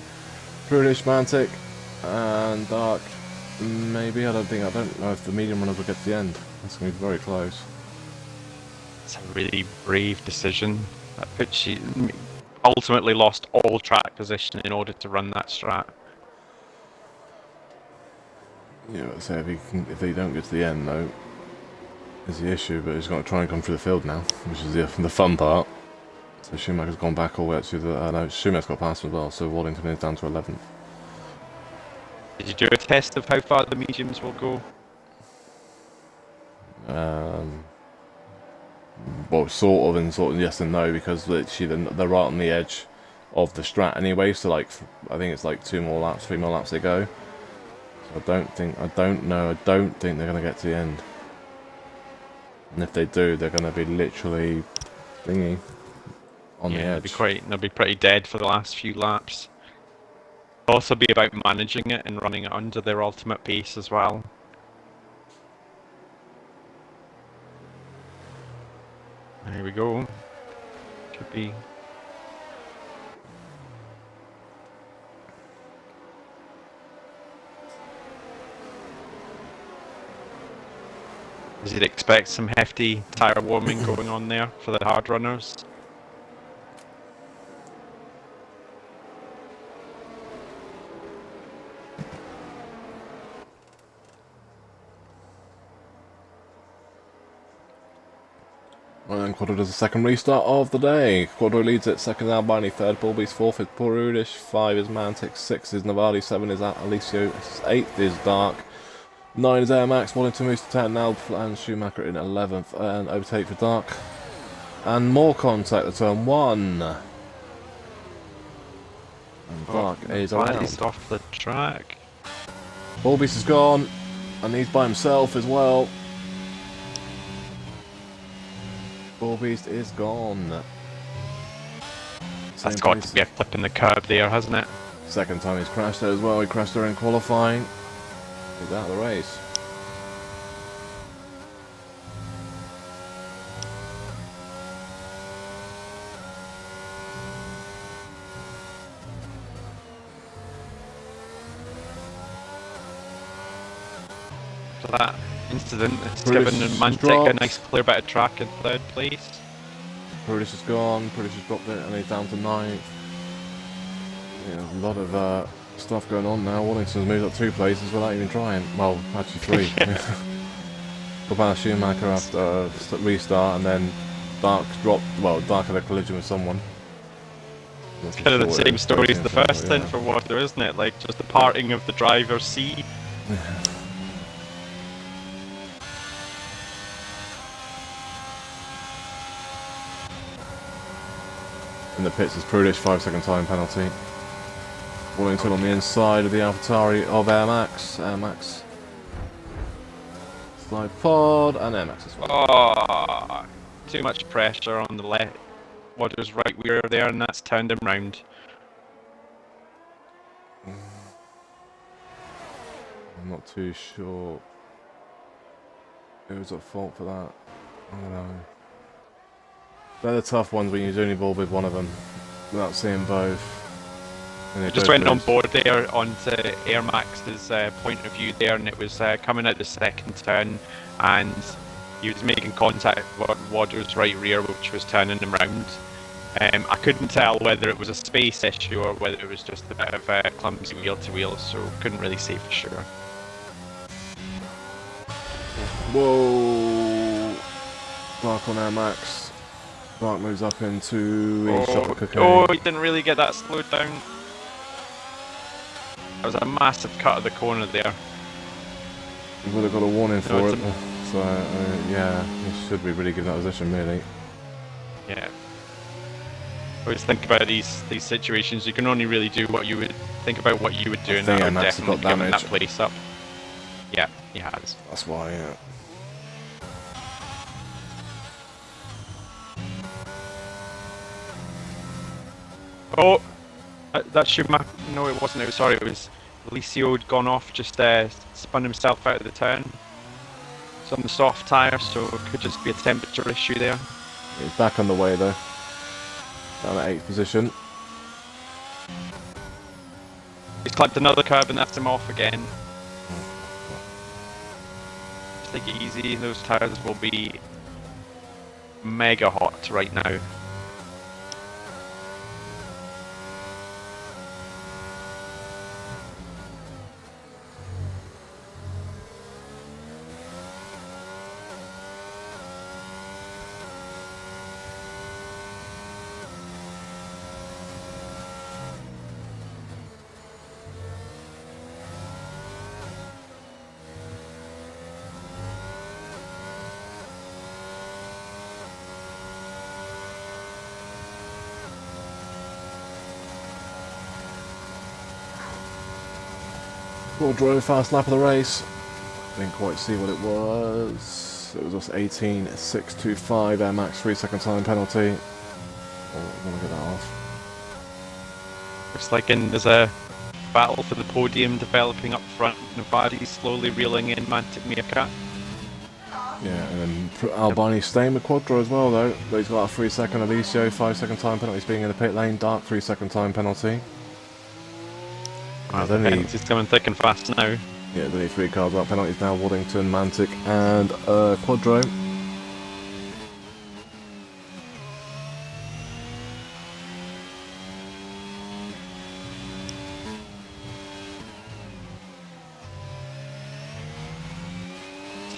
Prudish, Mantic, and Dark. Maybe. I don't know if the medium runners will get to the end. That's going to be very close. It's a really brave decision. That puts you ultimately lost all track position in order to run that strat. Yeah, but say if they don't get to the end though, is the issue. But he's got to try and come through the field now, which is the fun part. So Schumacher's gone back all the way up to the. No, Schumacher's got past him as well. So Wallington is down to 11th. Did you do a test of how far the mediums will go? Well, sort of yes and no, because literally they're right on the edge of the strat anyway. So like, I think it's like 3 more laps they go. So I don't think they're gonna get to the end. And if they do, they're gonna be literally thingy on the edge. They'll be pretty dead for the last few laps. It'll also be about managing it and running it under their ultimate pace as well. There we go. Could be. As you'd expect, some hefty tyre warming going on there for the hard runners. And then Quadro does the second restart of the day. Quadro leads it, second is Albini, third Bulbies, fourth is Porudish, 5 is Mantic, 6 is Navali, 7 is Alicio, 8th is Dark, 9 is Air Max, Wallington moves to 10 now, and Schumacher in 11th, and overtake for Dark. And more contact at turn 1. And Dark is around. He's off the track. Bulbies is gone, and he's by himself as well. Bullbeast is gone. That's got to be a clip in the curb there, hasn't it? Second time he's crashed there as well. He crashed there in qualifying. He's out of the race. After that incident, it's given Mantic a nice clear bit of track in third place. British is gone. British has dropped it and he's down to 9th. Yeah, a lot of stuff going on now. Wallington's moved up 2 places without even trying. Well, actually 3. Gabana Schumacher after restart, and then Dark dropped. Well, Dark had a collision with someone. It's kind of the same story as the first then for Water, isn't it? Like just the parting of the driver's seat. In the pits is Prudish, 5-second time penalty. Wallington on the inside of the AlphaTauri of Air Max. Air Max. Slide pod and Air Max as well. Oh, too much pressure on the left. Water's right rear there, and that's turned him round. I'm not too sure who was at fault for that. I don't know. They're the tough ones when you're only involved with one of them without seeing both. Just went on board there onto Air Max's point of view there, and it was coming out the second turn, and he was making contact with Water's right rear, which was turning him round. I couldn't tell whether it was a space issue or whether it was just a bit of clumsy wheel to wheel, so couldn't really say for sure. Whoa! Dark on Air Max. Dark moves up into oh, he didn't really get that slowed down. That was a massive cut of the corner there. He would have got a warning for it. So, yeah, he should be really good in that position, really. Yeah. Always think about these situations. You can only really do what you would think about what you would do, and that would definitely given that place up. Yeah, he has. That's why, yeah. Oh, that Schumacher. No, it wasn't. Sorry, it was Alicio had gone off, just spun himself out of the turn. It's on the soft tyre, so it could just be a temperature issue there. He's back on the way though. Down at 8th position. He's clipped another curb and that's him off again. Just take it easy. Those tyres will be mega hot right now. Drove fast lap of the race. Didn't quite see what it was. It was just 18.625 Air Max 3-second time penalty. Oh, I'm gonna get that off. Looks like there's a battle for the podium developing up front. Navadi's slowly reeling in Mantic Meerkat. Yeah, and then Albani staying with Quadro as well though. But he's got a 3-second Alicio, 5-second time penalty. He's being in the pit lane. Dark 3-second time penalty. The penalty's coming thick and fast now. Yeah, there's only 3 cars out. Penalties now, Waddington, Mantic and Quadro.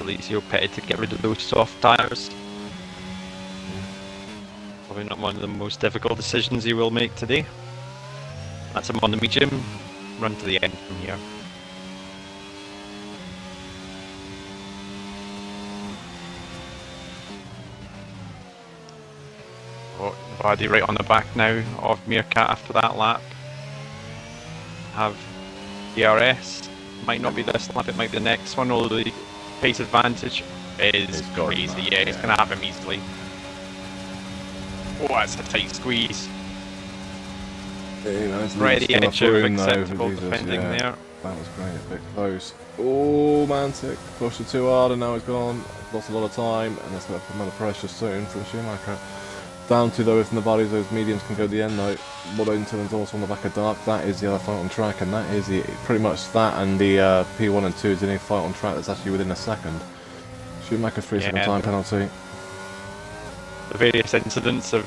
Alicio pitted to get rid of those soft tyres. Probably not one of the most difficult decisions he will make today. That's him on the medium. Run to the end from here. Oh, Vardy right on the back now of Meerkat after that lap. Have DRS. Might not be this lap, it might be the next one, although the pace advantage is crazy. Yeah, he's going to have him easily. Oh, that's a tight squeeze. You know, it's Right at the edge of acceptable Jesus, defending yeah. there. That was great, a bit close. Oh, Mantic pushed it too hard and now he's gone. Lost a lot of time and that's going to put him under pressure soon for the Schumacher. Down to though, if in the bodies those mediums can go to the end though. Waddington's also on the back of Dark. That is the other fight on track, and that is pretty much that and the P1 and 2 is the only fight on track that's actually within a second. Schumacher 3-second time penalty. The various incidents have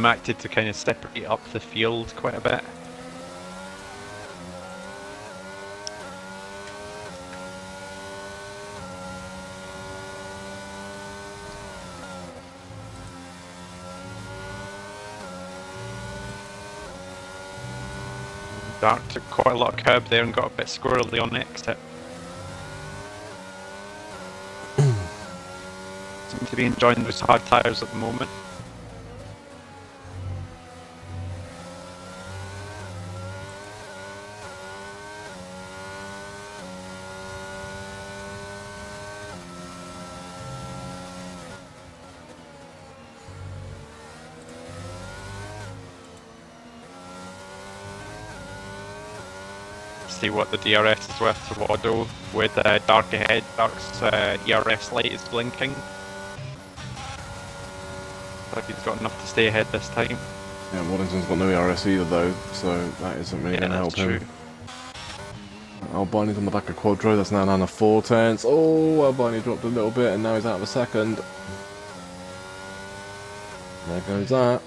acted to kind of separate up the field quite a bit. Dark took quite a lot of curb there and got a bit squirrely on the exit. Seem to be enjoying those hard tyres at the moment. See what the DRS is worth to Wado with Dark ahead. Dark's ERS light is blinking. But he's got enough to stay ahead this time. Yeah, Waddington's got no ERS either though, so that isn't really going to help him. Albini's on the back of Quadro, that's now down to 4/10. Oh, Albini dropped a little bit and now he's out of a second. There goes that.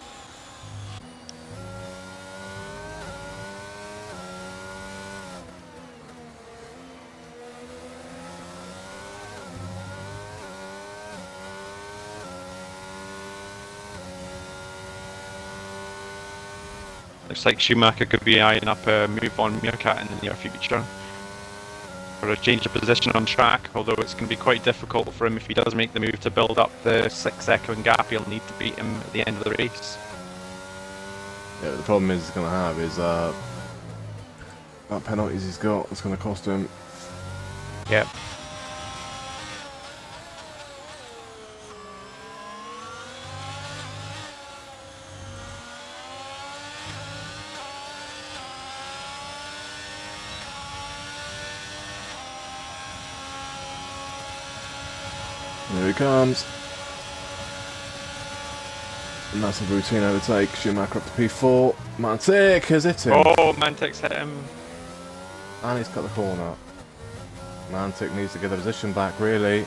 Looks like Schumacher could be eyeing up a move on Meerkat in the near future. For a change of position on track, although it's going to be quite difficult for him if he does make the move to build up the 6-second gap. He'll need to beat him at the end of the race. Yeah, the problem he's going to have is that penalties he's got, it's going to cost him. Yep. Here he comes. Massive routine overtake. Schumacher up to P4. Mantic has hit him. Oh, Mantic's hit him. And he's cut the corner. Mantic needs to get the position back, really.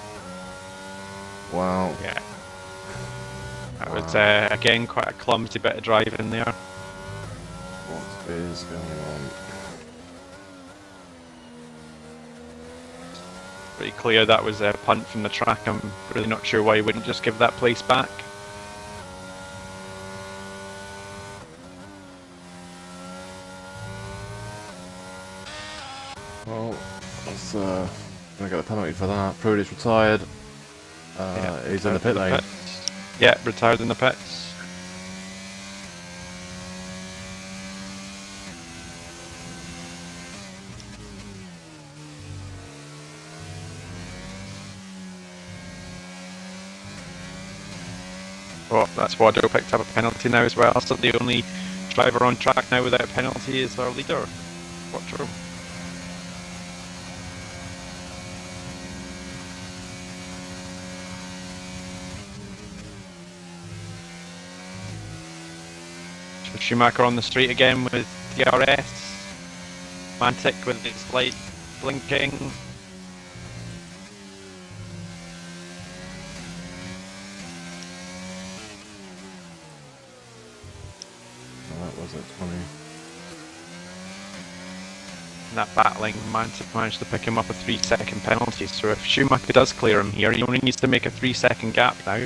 Wow. Yeah. That was, again, quite a clumsy bit of driving there. What is going on? Pretty clear that was a punt from the track. I'm really not sure why he wouldn't just give that place back. Well, that's gonna get a penalty for that. Prudy's retired. Yeah, he's in the pit lane. Yeah, retired in the pits. Oh, that's Wado picked up a penalty now as well. So the only driver on track now without a penalty is our leader, Quattro. Schumacher on the street again with DRS. Mantic with his light blinking. That was at 20. And that battling, Mantic managed to pick him up a 3-second penalty. So if Schumacher does clear him here, he only needs to make a 3-second gap now.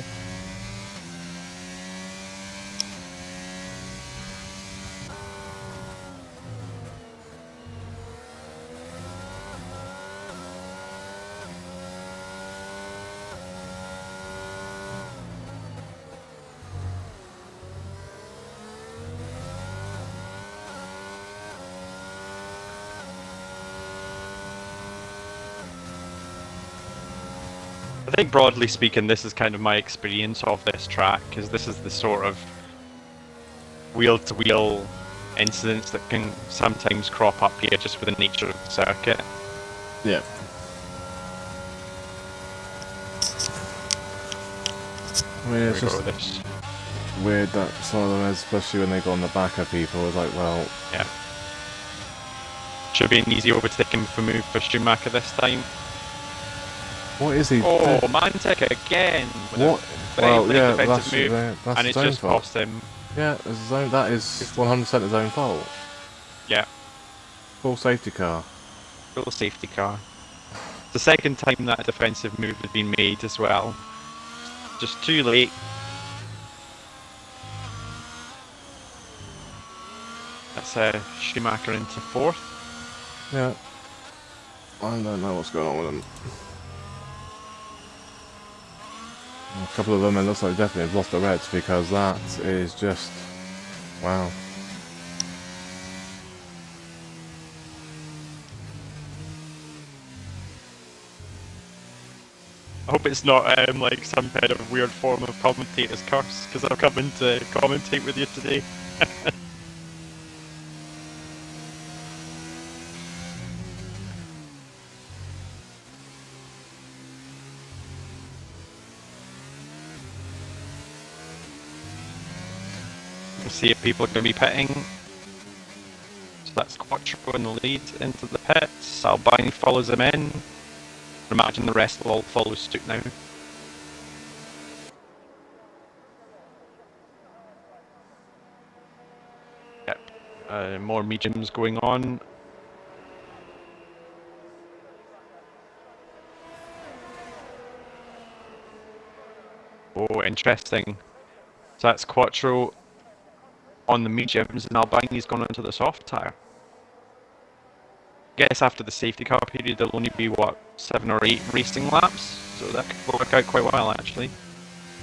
I think broadly speaking, this is kind of my experience of this track, because this is the sort of wheel-to-wheel incidents that can sometimes crop up here just with the nature of the circuit. Yeah. I mean, it's just weird that some of them, especially when they go on the back of people, is like, well... Yeah. Should be an easy overtaking move for Schumacher this time. What is he? Oh, Mantic again! What? Well, yeah, that's and his it's own just fault. cost him. Yeah, it's his own, that is 100% his own fault. Yeah. Full safety car. Full safety car. It's the second time that defensive move has been made as well. Just too late. That's Schumacher into 4th. Yeah. I don't know what's going on with them. A couple of them, it looks like definitely have lost the reds, because that is just... wow. I hope it's not like some kind of weird form of commentator's curse, because I've come in to commentate with you today. We'll see if people are going to be pitting. So that's Quattro in the lead into the pits. Albini follows him in. Imagine the rest will all follow suit now. Yep. More mediums going on. Oh, interesting. So that's Quattro on the mediums, and Albini's gone onto the soft tyre. I guess after the safety car period, there'll only be, what, 7 or 8 racing laps? So that could work out quite well, actually.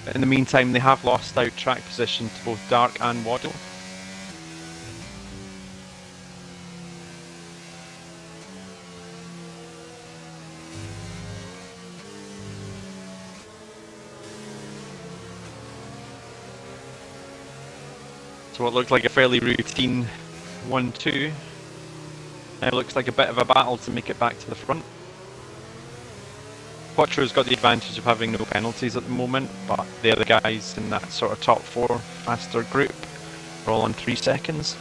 But in the meantime, they have lost out track position to both Dark and Waddle. So what looked like a fairly routine 1-2. It looks like a bit of a battle to make it back to the front. Quattro's got the advantage of having no penalties at the moment, but the other guys in that sort of top 4 faster group are all on 3 seconds.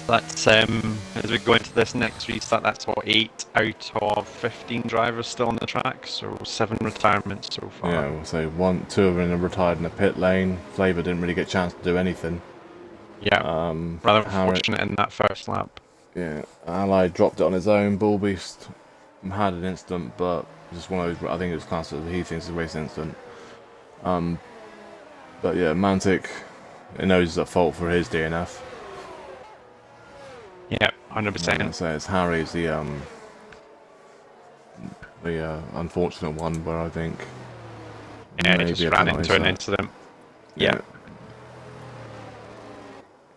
That's as we go into this next restart, that's what, 8 out of 15 drivers still on the track, so 7 retirements so far. Yeah, we'll say 2 of them are retired in the pit lane. Flavor didn't really get a chance to do anything. Yeah, rather unfortunate in that first lap. Yeah, Ally dropped it on his own. Bull Beast had an incident, but just one of those, I think it was classed as, he thinks, a race incident. But yeah, Mantic, he knows he's at fault for his DNF. Yeah, 100%. So it's Harry's the unfortunate one, where I think maybe just ran into an incident. Yeah.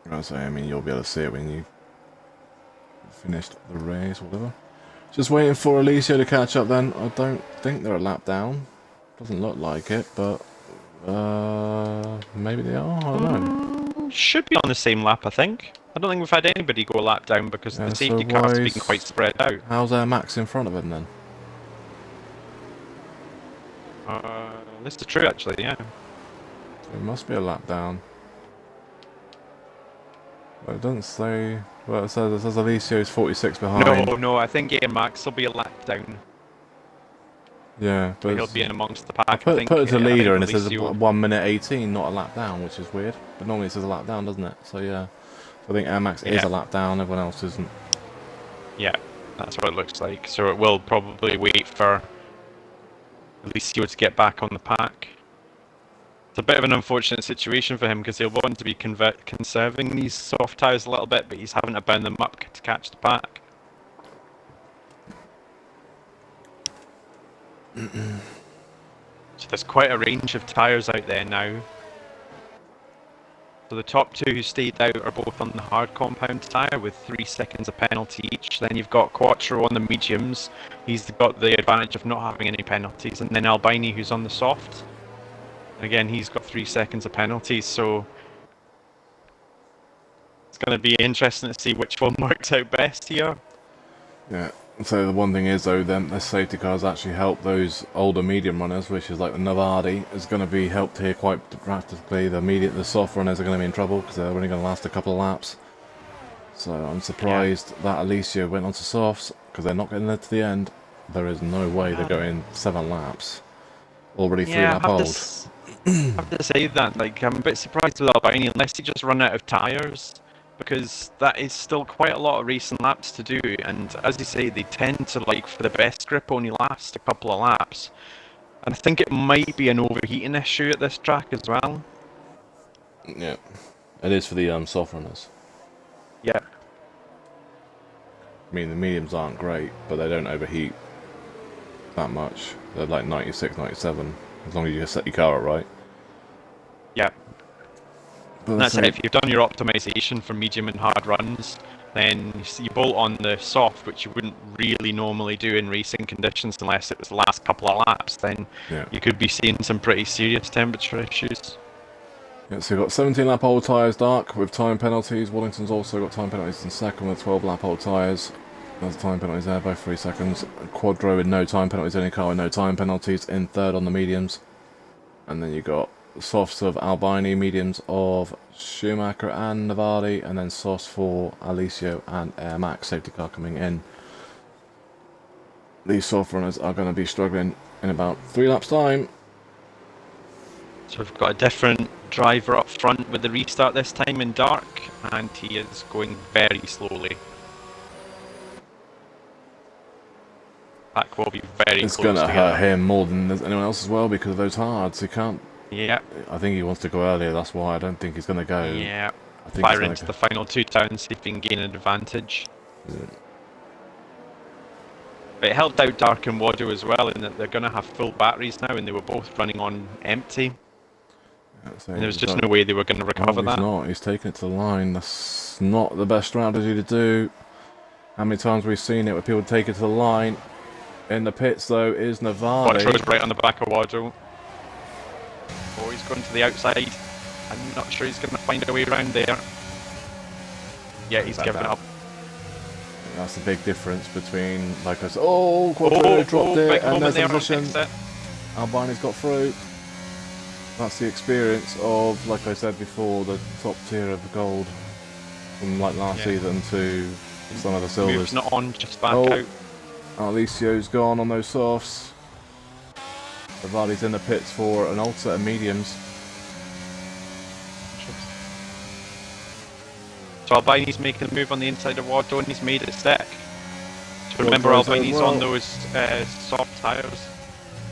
I mean, you'll be able to see it when you finished the race, whatever. Just waiting for Alicia to catch up. Then I don't think they're a lap down. Doesn't look like it, but maybe they are. I don't know. Should be on the same lap, I think. I don't think we've had anybody go a lap down because the safety car's been quite spread out. How's Max in front of him then? This is true, actually. Yeah. It must be a lap down. Well, it doesn't say. Well, it says Alicia is 46 behind. No, I think Max will be a lap down. Yeah, but he'll be in amongst the pack. Put it to leader, and it says 1 minute 18, not a lap down, which is weird. But normally it says a lap down, doesn't it? So yeah, I think Max is a lap down. Everyone else isn't. Yeah. That's what it looks like. So it will probably wait for Alessio to get back on the pack. It's a bit of an unfortunate situation for him because he'll want to be conserving these soft tyres a little bit, but he's having to burn them up to catch the pack. So there's quite a range of tyres out there now. So the top two who stayed out are both on the hard compound tyre with 3 seconds of penalty each. Then you've got Quattro on the mediums. He's got the advantage of not having any penalties. And then Albini who's on the soft. Again, he's got 3 seconds of penalties, so it's going to be interesting to see which one works out best here. Yeah. So the one thing is though, then the safety cars actually help those older medium runners, which is like the Navardi, is going to be helped here quite drastically. The soft runners are going to be in trouble because they're only going to last a couple of laps. So I'm surprised that Alessio went onto softs because they're not getting there to the end. There is no way they're going 7 laps. Already 3 lap old. I have to say that, like, I'm a bit surprised with Albini unless he just run out of tyres, because that is still quite a lot of racing laps to do, and as you say, they tend to, like, for the best grip only last a couple of laps. And I think it might be an overheating issue at this track as well. Yeah, it is for the soft runners. Yeah. I mean, the mediums aren't great, but they don't overheat that much. They're like 96, 97, as long as you set your car up right. Yeah. And that's it. If you've done your optimization for medium and hard runs, then you bolt on the soft, which you wouldn't really normally do in racing conditions unless it was the last couple of laps, then you could be seeing some pretty serious temperature issues. Yeah, so you've got 17 lap old tyres dark with time penalties. Wallington's also got time penalties in second with 12 lap old tyres. There's time penalties there, both 3 seconds. Quadro with no time penalties, any car with no time penalties in third on the mediums. And then you got softs of Albini, mediums of Schumacher and Navardi, and then softs for Alessio and Air Max safety car coming in. These soft runners are going to be struggling in about 3 laps time. So we've got a different driver up front with the restart this time in dark, and he is going very slowly. Pack will be very close. It's going to hurt him more than anyone else as well because of those hards. He can't. Yeah. I think he wants to go earlier. That's why I don't think he's going to go. Yeah. I think Fire into the final 2 turns, see if he can gain an advantage. Yeah. But it helped out Dark and Wado as well in that they're going to have full batteries now, and they were both running on empty. So and there was just no way they were going to recover that. He's not. He's taking it to the line. That's not the best strategy to do. How many times we've seen it where people take it to the line? In the pits, though, is Navardi. Quattro's right on the back of Wado. Oh, he's going to the outside. I'm not sure he's going to find a way around there. Yeah, he's given up. That's the big difference between, like I said, Quattro dropped it, and there's the position. Albini's got through. That's the experience of, like I said before, the top tier of the gold from like last season to some of the silvers. Moves not on, just back out. Alecio's gone on those softs. Navardi's in the pits for an ultra and mediums. So Albini's making a move on the inside of Wado, and he's made it stick. So remember, Albini's on those soft tyres.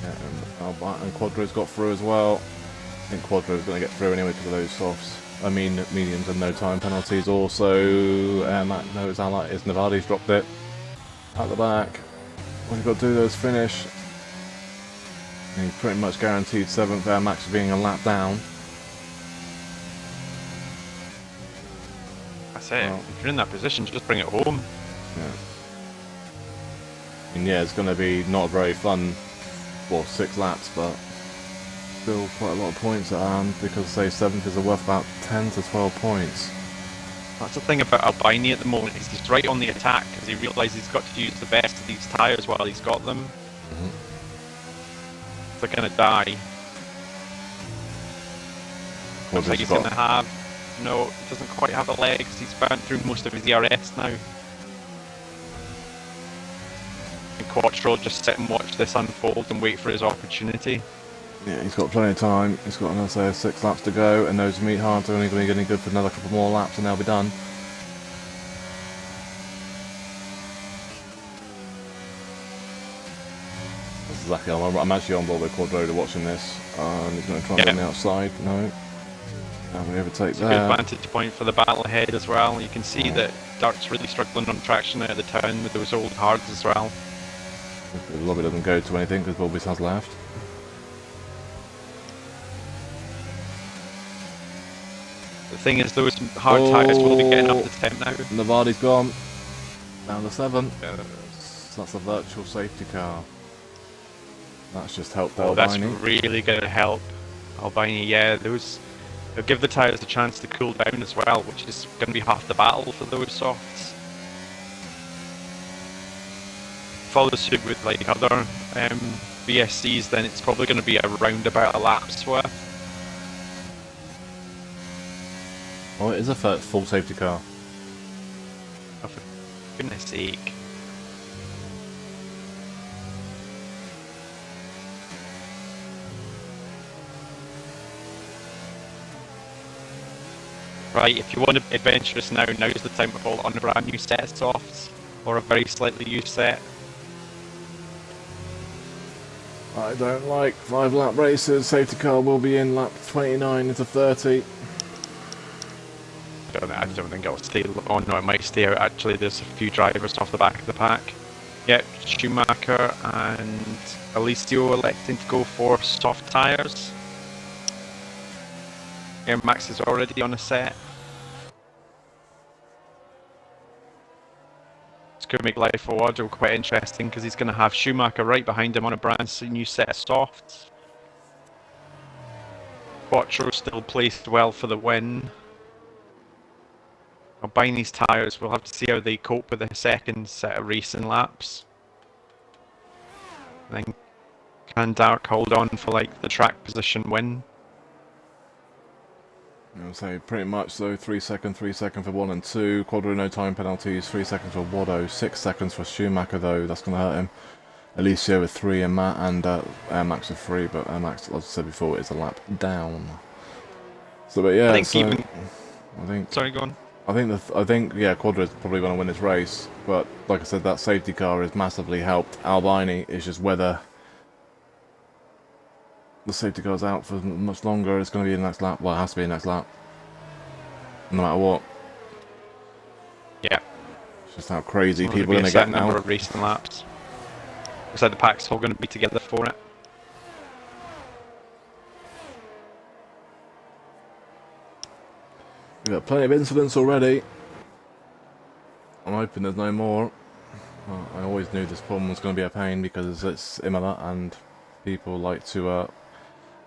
Yeah, and Quadro's got through as well. I think Quadro's going to get through anyway because of those softs. I mean, mediums and no time penalties. Also, no, it's Navardi's dropped it at the back. What you've got to do though is finish. And he's pretty much guaranteed 7th. Air Max being a lap down. That's it. Well, if you're in that position, just bring it home. Yeah. And yeah, it's going to be not very fun. Well, 6 laps, but still quite a lot of points at hand because, say, 7th is worth about 10 to 12 points. That's the thing about Albini at the moment, is he's right on the attack because he realises he's got to use the best of these tyres while he's got them. They're going to die. Looks like he's going to have... No, he doesn't quite have the legs. He's burnt through most of his ERS now. And Quattro will just sit and watch this unfold and wait for his opportunity. Yeah, he's got plenty of time. He's got another 6 laps to go, and those meat hards are only going to be getting good for another couple more laps, and they'll be done. exactly. I'm actually on board with Quadroda watching this. He's going to try and go on the outside. No. And we overtake It's a there. good vantage point for the battle ahead as well. You can see that Dark's really struggling on traction out of the turn with those old hards as well. The lobby doesn't go to anything because Bulbis has left. The thing is, those hard tyres will be getting up to temp now. Navadi's gone. Down to 7. So that's a virtual safety car. That's just helped Albini. That's really going to help Albini. Yeah, they'll give the tyres a chance to cool down as well, which is going to be half the battle for those softs. Follow suit with like other VSCs, then it's probably going to be around about a lap's worth. Oh, it is a full safety car. Oh, for goodness sake. Right, if you want to be adventurous now's the time to fall on a brand new set of softs, or a very slightly used set. I don't like 5-lap races. Safety car will be in lap 29 into 30. I don't think it'll stay on. No, it might stay out. Actually, there's a few drivers off the back of the pack. Yep, Schumacher and Alessio electing to go for soft tyres. Air Max is already on a set. It's going to make life for Wardle quite interesting because he's going to have Schumacher right behind him on a brand new set of softs. Quattro still placed well for the win. Albini's tyres, we'll have to see how they cope with the second set of racing laps. Then can Dark hold on for like the track position win? I'll say pretty much so. 3 seconds for 1 and 2. Quadro no time penalties. 3 seconds for Wado. 6 seconds for Schumacher though. That's going to hurt him. Alicia with 3 and Matt and Air Max with 3, but Air Max, as I said before, is a lap down. So, but yeah, I think Sorry, go on. I think yeah, Quadro is probably going to win this race, but like I said, that safety car has massively helped Albini. It's just whether the safety car's out for much longer. It's going to be the next lap. Well, it has to be the next lap, no matter what. Yeah. It's just how crazy people are going to get now. Number of racing laps. Looks like the pack's all going to be together for it. We've got plenty of incidents already. I'm hoping there's no more. Well, I always knew this problem was going to be a pain because it's Imola and people like to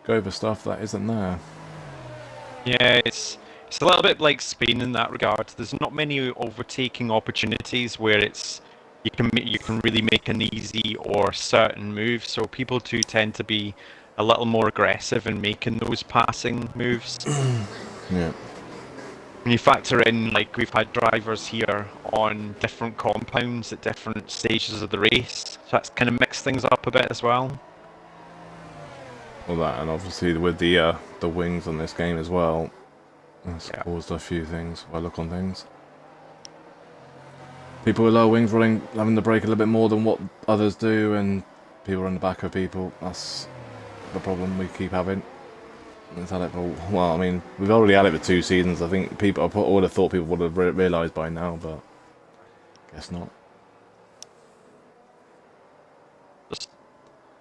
go for stuff that isn't there. Yeah, it's a little bit like Spain in that regard. There's not many overtaking opportunities where you can really make an easy or certain move. So people do tend to be a little more aggressive in making those passing moves. Yeah. When you factor in, like, we've had drivers here on different compounds at different stages of the race, so that's kind of mixed things up a bit as well. Well, that, and obviously with the wings on this game as well, that's caused a few things. If I look on things, people with low wings having to brake a little bit more than what others do, and people are in the back of people. That's the problem we keep having. We've had it for, well, I mean, we've already had it for 2 seasons. I think I would have thought people would have realised by now, but guess not. Just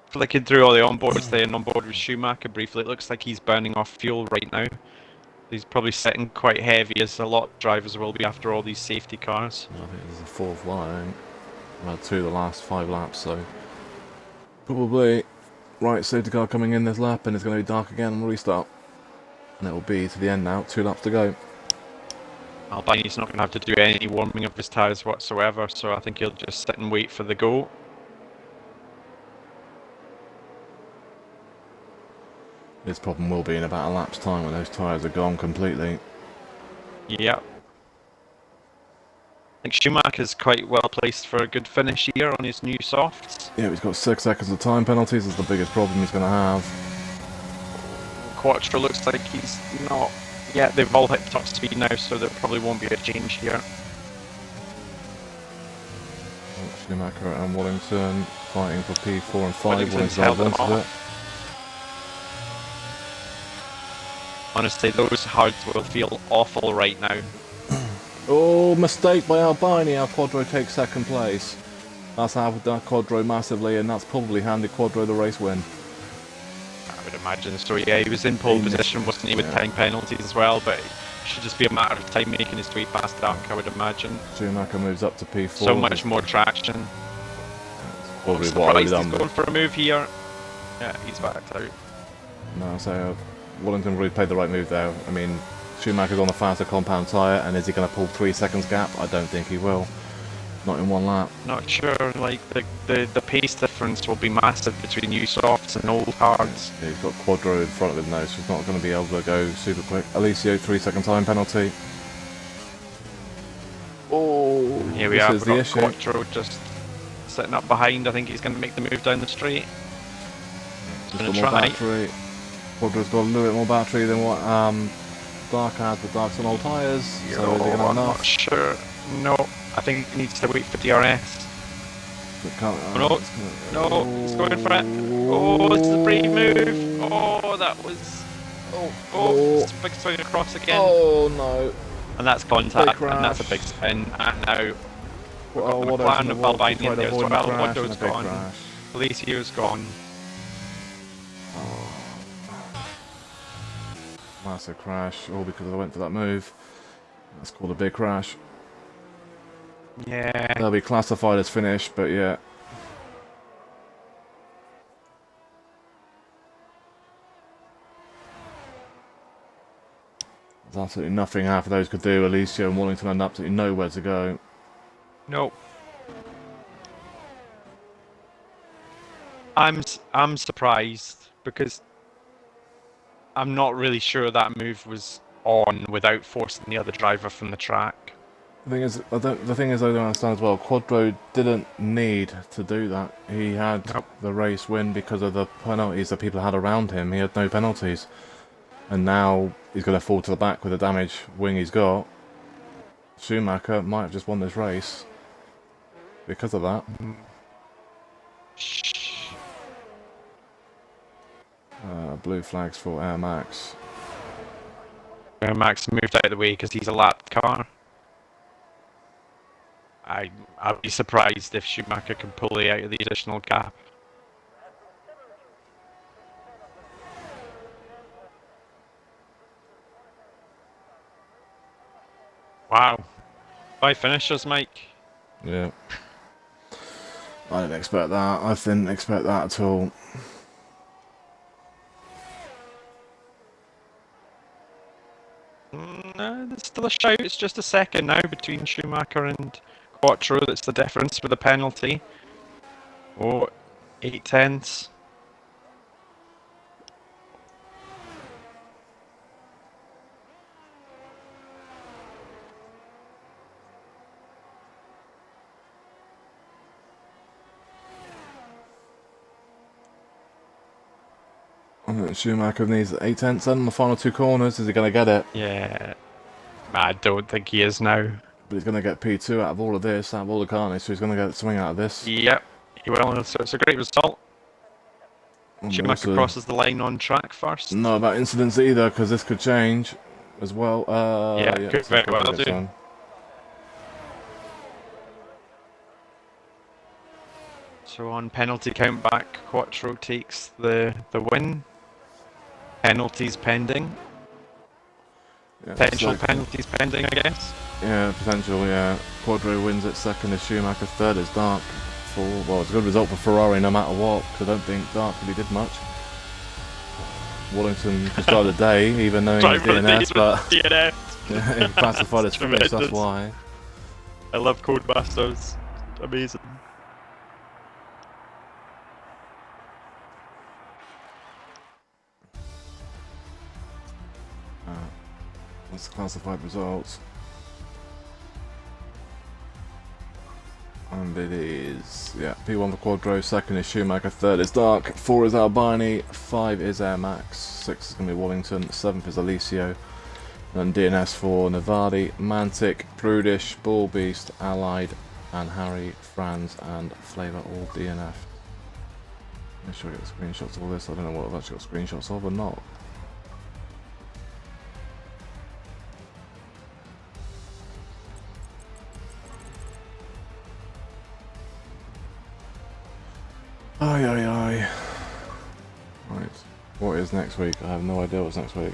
flicking through all the onboards, staying on board with Schumacher briefly. It looks like he's burning off fuel right now. He's probably sitting quite heavy, as a lot of drivers will be after all these safety cars. I think this is the 4th one, I think. I've had 2 of the last 5 laps, so probably. Right, safety car coming in this lap, and it's going to be dark again and restart. And it will be to the end now, 2 laps to go. Albini's not going to have to do any warming of his tyres whatsoever, so I think he'll just sit and wait for the go. This problem will be in about a lap's time when those tyres are gone completely. Yep. I think Schumacher's quite well placed for a good finish here on his new softs. Yeah, he's got 6 seconds of time penalties. That's the biggest problem he's going to have. Quattro looks like he's not. Yeah, they've all hit top speed now, so there probably won't be a change here. Schumacher and Wallington fighting for P4 and 5. Wallington's Wallington held them wanted it. off. Honestly, those hards will feel awful right now. Oh, mistake by Albini. Our Quadro takes second place. That's helped that Quadro massively, and that's probably handed Quadro the race win. I would imagine so. Yeah, he was in pole position, wasn't he, with 10 penalties as well? But it should just be a matter of time making his way past Dark, I would imagine. Schumacher moves up to P4. So much more traction. Probably I'm what I've surprised done. he's going for a move here. Yeah, he's backed out. No, so Wallington really played the right move there. I mean, Schumacher's on the faster compound tyre, and is he going to pull 3 seconds gap? I don't think he will. Not in one lap. Not sure, like, the pace difference will be massive between new softs and old hards. Yeah, he's got Quadro in front of him now, so he's not going to be able to go super quick. Alessio, 3 second time penalty. Oh, Here we are, we've got Quattro just sitting up behind. I think he's going to make the move down the straight. Just got more battery. Quadro's got a little bit more battery than what Dark has, but Dark's on old tyres, so is he going to have enough? I'm not sure. No, I think he needs to wait for DRS. No, he's going for it. Oh, it's a brave move. Oh, that was... Oh, it's a big swing across again. Oh, no. And that's contact, and that's a big spin. And now we've got the McLaren of Albini in there as well. Quadro's gone. Alessio's gone. Massive crash, all because I went for that move. That's called a big crash. Yeah. They'll be classified as finished, but yeah. There's absolutely nothing half of those could do. Alessio and Wallington had absolutely nowhere to go. Nope. I'm surprised because I'm not really sure that move was on without forcing the other driver from the track. The thing is, I don't understand as well. Quadro didn't need to do that. He had the race win because of the penalties that people had around him. He had no penalties, and now he's going to fall to the back with the damage wing he's got. Schumacher might have just won this race because of that. Blue flags for Air Max. Air Max moved out of the way because he's a lapped car. I'd be surprised if Schumacher can pull out of the additional gap. Wow. 5 finishers, Mike. Yeah. I didn't expect that. I didn't expect that at all. No, there's still a shout. It's just a second now between Schumacher and Quattro. That's the difference with the penalty. Oh, 8/10. Schumacher needs 8/10 on the final 2 corners. Is he going to get it? Yeah. I don't think he is now. But he's going to get P2 out of all of this, out of all the carnage, so he's going to get something out of this. Yep, he will. So it's a great result. Schumacher crosses the line on track first. Not about incidents either, because this could change as well. Yeah, could very well do. So on penalty count back, Quattro takes the win. Penalties pending. Yeah, potential penalties pending, I guess. Yeah, potential, yeah. Quadro wins it second as Schumacher, third is Dark. Well, it's a good result for Ferrari no matter what, because I don't think Dark really did much. Wallington could start the day, even knowing he's DNS, but DNS. Yeah, he classified as finished, that's why. I love Codemasters. Amazing. That's the classified results. And it is, yeah, P1 for Quadro, second is Schumacher, third is Dark, 4 is Albini, 5 is Air Max, 6 is going to be Wallington, 7th is Alessio, and DNS for Navadi, Mantic, Prudish, Ball Beast, Allied, and Harry, Franz, and Flavour all DNF. Make sure I get the screenshots of all this. I don't know what I've actually got screenshots of or not. Aye, aye, aye. Right. What is next week? I have no idea what's next week.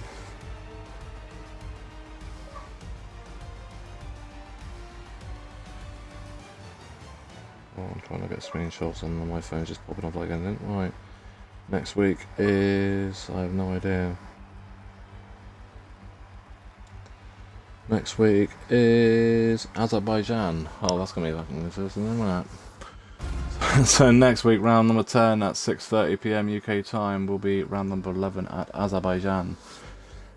Oh, I'm trying to get screenshots and my phone's just popping off like anything. Right. Next week is... I have no idea. Next week is Azerbaijan. Oh, that's going to be like interesting, isn't it? So next week, round number 10 at 6:30 PM UK time will be round number 11 at Azerbaijan.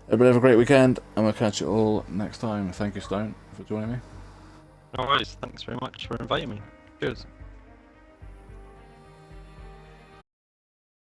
Everybody have a great weekend, and we'll catch you all next time. Thank you, Stone, for joining me. No worries. Thanks very much for inviting me. Cheers.